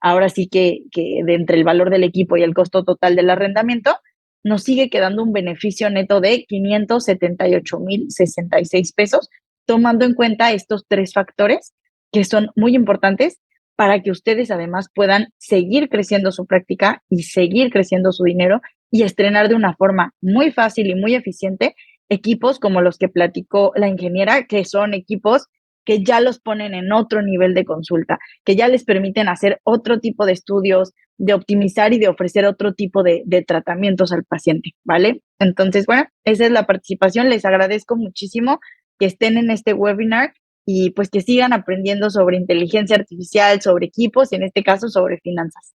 Speaker 3: ahora sí que de entre el valor del equipo y el costo total del arrendamiento, nos sigue quedando un beneficio neto de 578,066 pesos, tomando en cuenta estos 3 factores que son muy importantes para que ustedes además puedan seguir creciendo su práctica y seguir creciendo su dinero y estrenar de una forma muy fácil y muy eficiente equipos como los que platicó la ingeniera, que son equipos que ya los ponen en otro nivel de consulta, que ya les permiten hacer otro tipo de estudios, de optimizar y de ofrecer otro tipo de tratamientos al paciente, ¿vale? Entonces, bueno, esa es la participación. Les agradezco muchísimo que estén en este webinar y pues que sigan aprendiendo sobre inteligencia artificial, sobre equipos y en este caso sobre finanzas.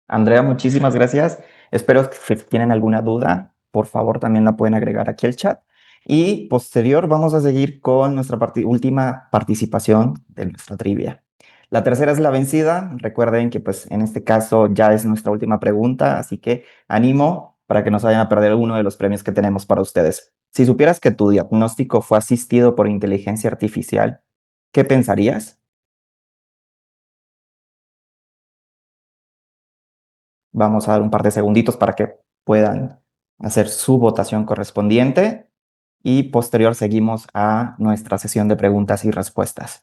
Speaker 1: Andrea, muchísimas gracias. Espero que si tienen alguna duda, por favor también la pueden agregar aquí al chat. Y posterior vamos a seguir con nuestra última participación de nuestra trivia. La tercera es la vencida. Recuerden que pues en este caso ya es nuestra última pregunta, así que animo para que no se vayan a perder uno de los premios que tenemos para ustedes. Si supieras que tu diagnóstico fue asistido por inteligencia artificial, ¿qué pensarías? Vamos a dar un par de segunditos para que puedan hacer su votación correspondiente y posterior seguimos a nuestra sesión de preguntas y respuestas.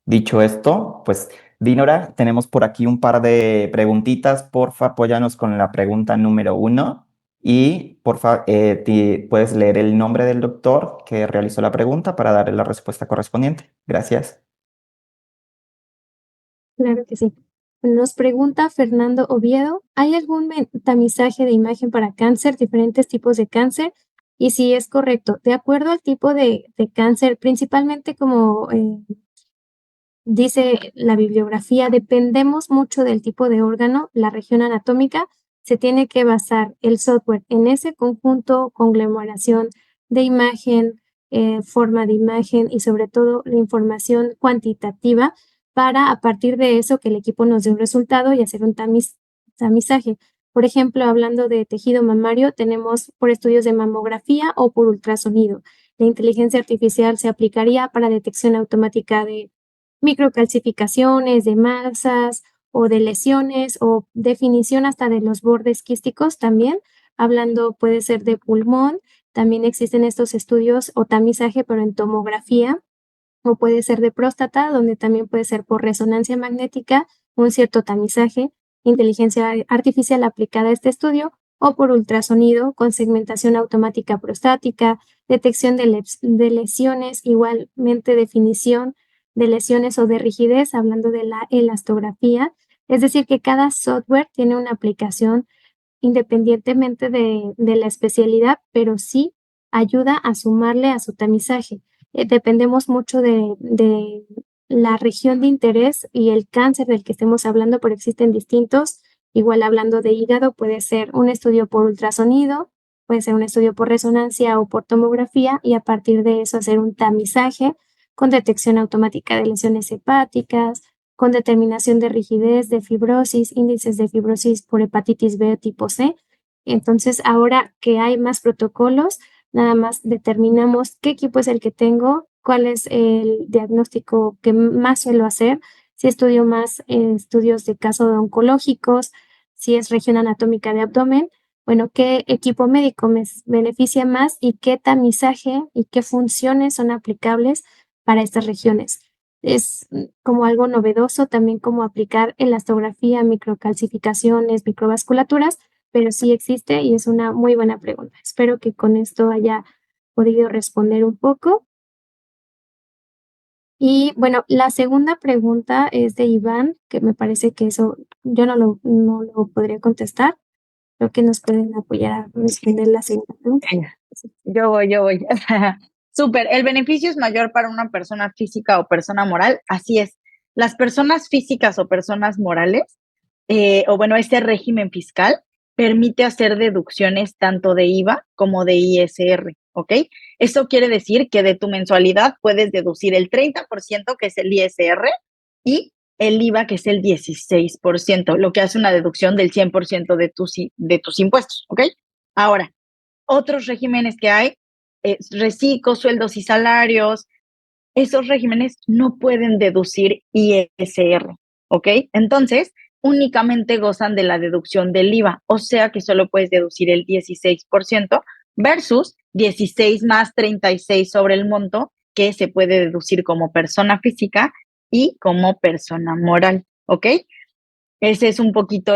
Speaker 1: Dicho esto, pues Dinora, tenemos por aquí un par de preguntitas. Porfa, apóyanos con la pregunta número 1 y porfa, puedes leer el nombre del doctor que realizó la pregunta para darle la respuesta correspondiente. Gracias.
Speaker 2: Claro que sí. Nos pregunta Fernando Oviedo, ¿hay algún tamizaje de imagen para cáncer, diferentes tipos de cáncer? Y si es correcto, de acuerdo al tipo de cáncer, principalmente como dice la bibliografía, dependemos mucho del tipo de órgano, la región anatómica, se tiene que basar el software en ese conjunto, conglomeración de imagen, forma de imagen y sobre todo la información cuantitativa para a partir de eso que el equipo nos dé un resultado y hacer un tamizaje. Por ejemplo, hablando de tejido mamario, tenemos por estudios de mamografía o por ultrasonido. La inteligencia artificial se aplicaría para detección automática de microcalcificaciones, de masas o de lesiones o definición hasta de los bordes quísticos también. Hablando puede ser de pulmón, también existen estos estudios o tamizaje, pero en tomografía, o puede ser de próstata, donde también puede ser por resonancia magnética, un cierto tamizaje, inteligencia artificial aplicada a este estudio, o por ultrasonido con segmentación automática prostática, detección de lesiones, igualmente definición de lesiones o de rigidez, hablando de la elastografía. Es decir, que cada software tiene una aplicación independientemente de la especialidad, pero sí ayuda a sumarle a su tamizaje. Dependemos mucho de la región de interés y el cáncer del que estemos hablando, pero existen distintos. Igual hablando de hígado, puede ser un estudio por ultrasonido, puede ser un estudio por resonancia o por tomografía, y a partir de eso hacer un tamizaje con detección automática de lesiones hepáticas, con determinación de rigidez, de fibrosis, índices de fibrosis por hepatitis B tipo C. Entonces, ahora que hay más protocolos, nada más determinamos qué equipo es el que tengo, cuál es el diagnóstico que más suelo hacer, si estudio más estudios de casos oncológicos, si es región anatómica de abdomen, bueno, qué equipo médico me beneficia más y qué tamizaje y qué funciones son aplicables para estas regiones. Es como algo novedoso también como aplicar elastografía, microcalcificaciones, microvasculaturas, pero sí existe y es una muy buena pregunta. Espero que con esto haya podido responder un poco. Y bueno, la segunda pregunta es de Iván, que me parece que eso yo no lo podría contestar. Creo que nos pueden apoyar a responder la segunda pregunta.
Speaker 3: Yo voy. Súper. El beneficio es mayor para una persona física o persona moral. Así es. Las personas físicas o personas morales, o bueno, este régimen fiscal permite hacer deducciones tanto de IVA como de ISR, ¿ok? Eso quiere decir que de tu mensualidad puedes deducir el 30%, que es el ISR, y el IVA, que es el 16%, lo que hace una deducción del 100% de tus impuestos, ¿ok? Ahora, otros regímenes que hay, reciclos, sueldos y salarios, esos regímenes no pueden deducir ISR, ¿ok? Entonces, únicamente gozan de la deducción del IVA, o sea que solo puedes deducir el 16% versus 16 más 36 sobre el monto que se puede deducir como persona física y como persona moral, ¿ok? Ese es un poquito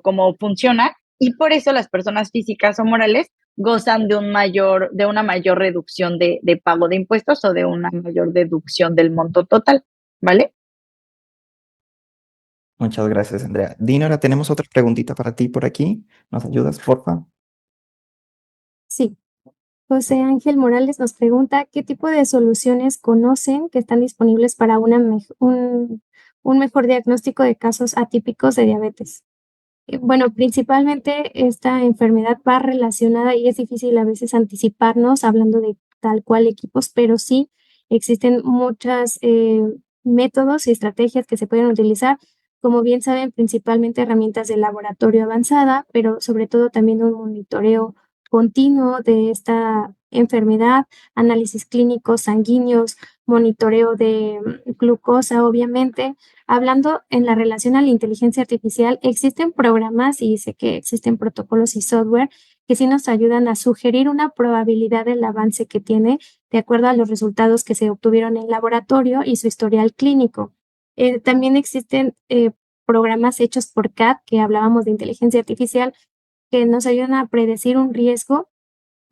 Speaker 3: cómo funciona, y por eso las personas físicas o morales gozan de una mayor reducción de pago de impuestos o de una mayor deducción del monto total, ¿vale?
Speaker 1: Muchas gracias, Andrea. Dinora, tenemos otra preguntita para ti por aquí. ¿Nos ayudas, porfa?
Speaker 2: Sí. José Ángel Morales nos pregunta qué tipo de soluciones conocen que están disponibles para un mejor diagnóstico de casos atípicos de diabetes. Bueno, principalmente esta enfermedad va relacionada y es difícil a veces anticiparnos hablando de tal cual equipos, pero sí existen muchos métodos y estrategias que se pueden utilizar. Como bien saben, principalmente herramientas de laboratorio avanzada, pero sobre todo también un monitoreo continuo de esta enfermedad, análisis clínicos sanguíneos, monitoreo de glucosa, obviamente. Hablando en la relación a la inteligencia artificial, existen programas y sé que existen protocolos y software que sí nos ayudan a sugerir una probabilidad del avance que tiene de acuerdo a los resultados que se obtuvieron en laboratorio y su historial clínico. También existen programas hechos por CAT, que hablábamos de inteligencia artificial, que nos ayudan a predecir un riesgo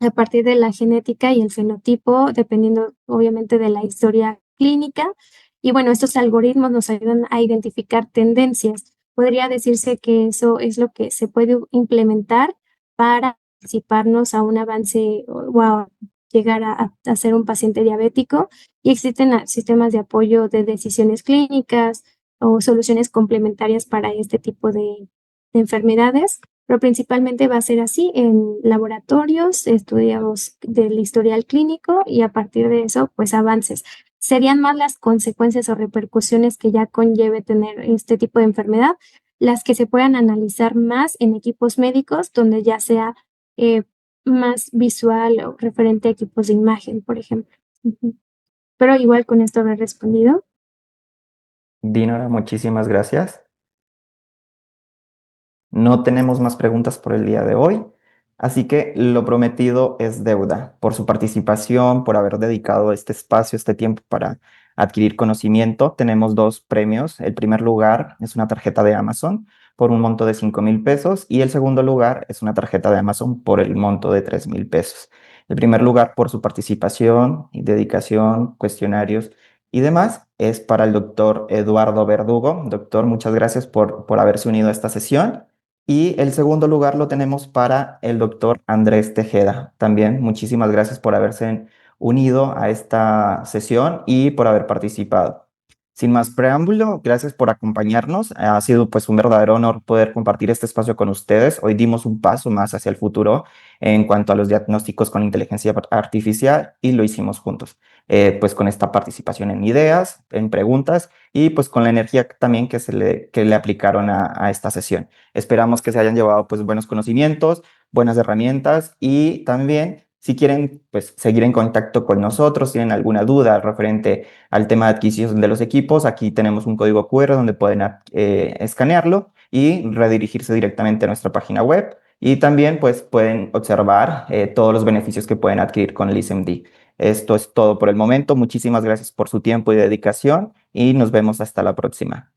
Speaker 2: a partir de la genética y el fenotipo, dependiendo obviamente de la historia clínica. Y bueno, estos algoritmos nos ayudan a identificar tendencias. Podría decirse que eso es lo que se puede implementar para anticiparnos a un avance o a llegar a ser un paciente diabético. Y existen sistemas de apoyo de decisiones clínicas o soluciones complementarias para este tipo de enfermedades, pero principalmente va a ser así en laboratorios, estudios del historial clínico y a partir de eso, pues avances. Serían más las consecuencias o repercusiones que ya conlleve tener este tipo de enfermedad, las que se puedan analizar más en equipos médicos, donde ya sea más visual o referente a equipos de imagen, por ejemplo. Pero igual con esto habré respondido.
Speaker 1: Dinora, muchísimas gracias. No tenemos más preguntas por el día de hoy, así que lo prometido es deuda. Por su participación, por haber dedicado este espacio, este tiempo para adquirir conocimiento, tenemos dos premios. El primer lugar es una tarjeta de Amazon por un monto de 5,000 pesos y el segundo lugar es una tarjeta de Amazon por el monto de 3,000 pesos. El primer lugar por su participación y dedicación, cuestionarios y demás es para el doctor Eduardo Verdugo. Doctor, muchas gracias por haberse unido a esta sesión. Y el segundo lugar lo tenemos para el doctor Andrés Tejeda. También muchísimas gracias por haberse unido a esta sesión y por haber participado. Sin más preámbulo, gracias por acompañarnos. Ha sido pues un verdadero honor poder compartir este espacio con ustedes. Hoy dimos un paso más hacia el futuro en cuanto a los diagnósticos con inteligencia artificial y lo hicimos juntos, pues con esta participación en ideas, en preguntas y pues con la energía también que le aplicaron a esta sesión. Esperamos que se hayan llevado pues buenos conocimientos, buenas herramientas y también si quieren pues seguir en contacto con nosotros, tienen alguna duda referente al tema de adquisición de los equipos, aquí tenemos un código QR donde pueden escanearlo y redirigirse directamente a nuestra página web y también pues pueden observar todos los beneficios que pueden adquirir con el ListenMD. Esto es todo por el momento. Muchísimas gracias por su tiempo y dedicación y nos vemos hasta la próxima.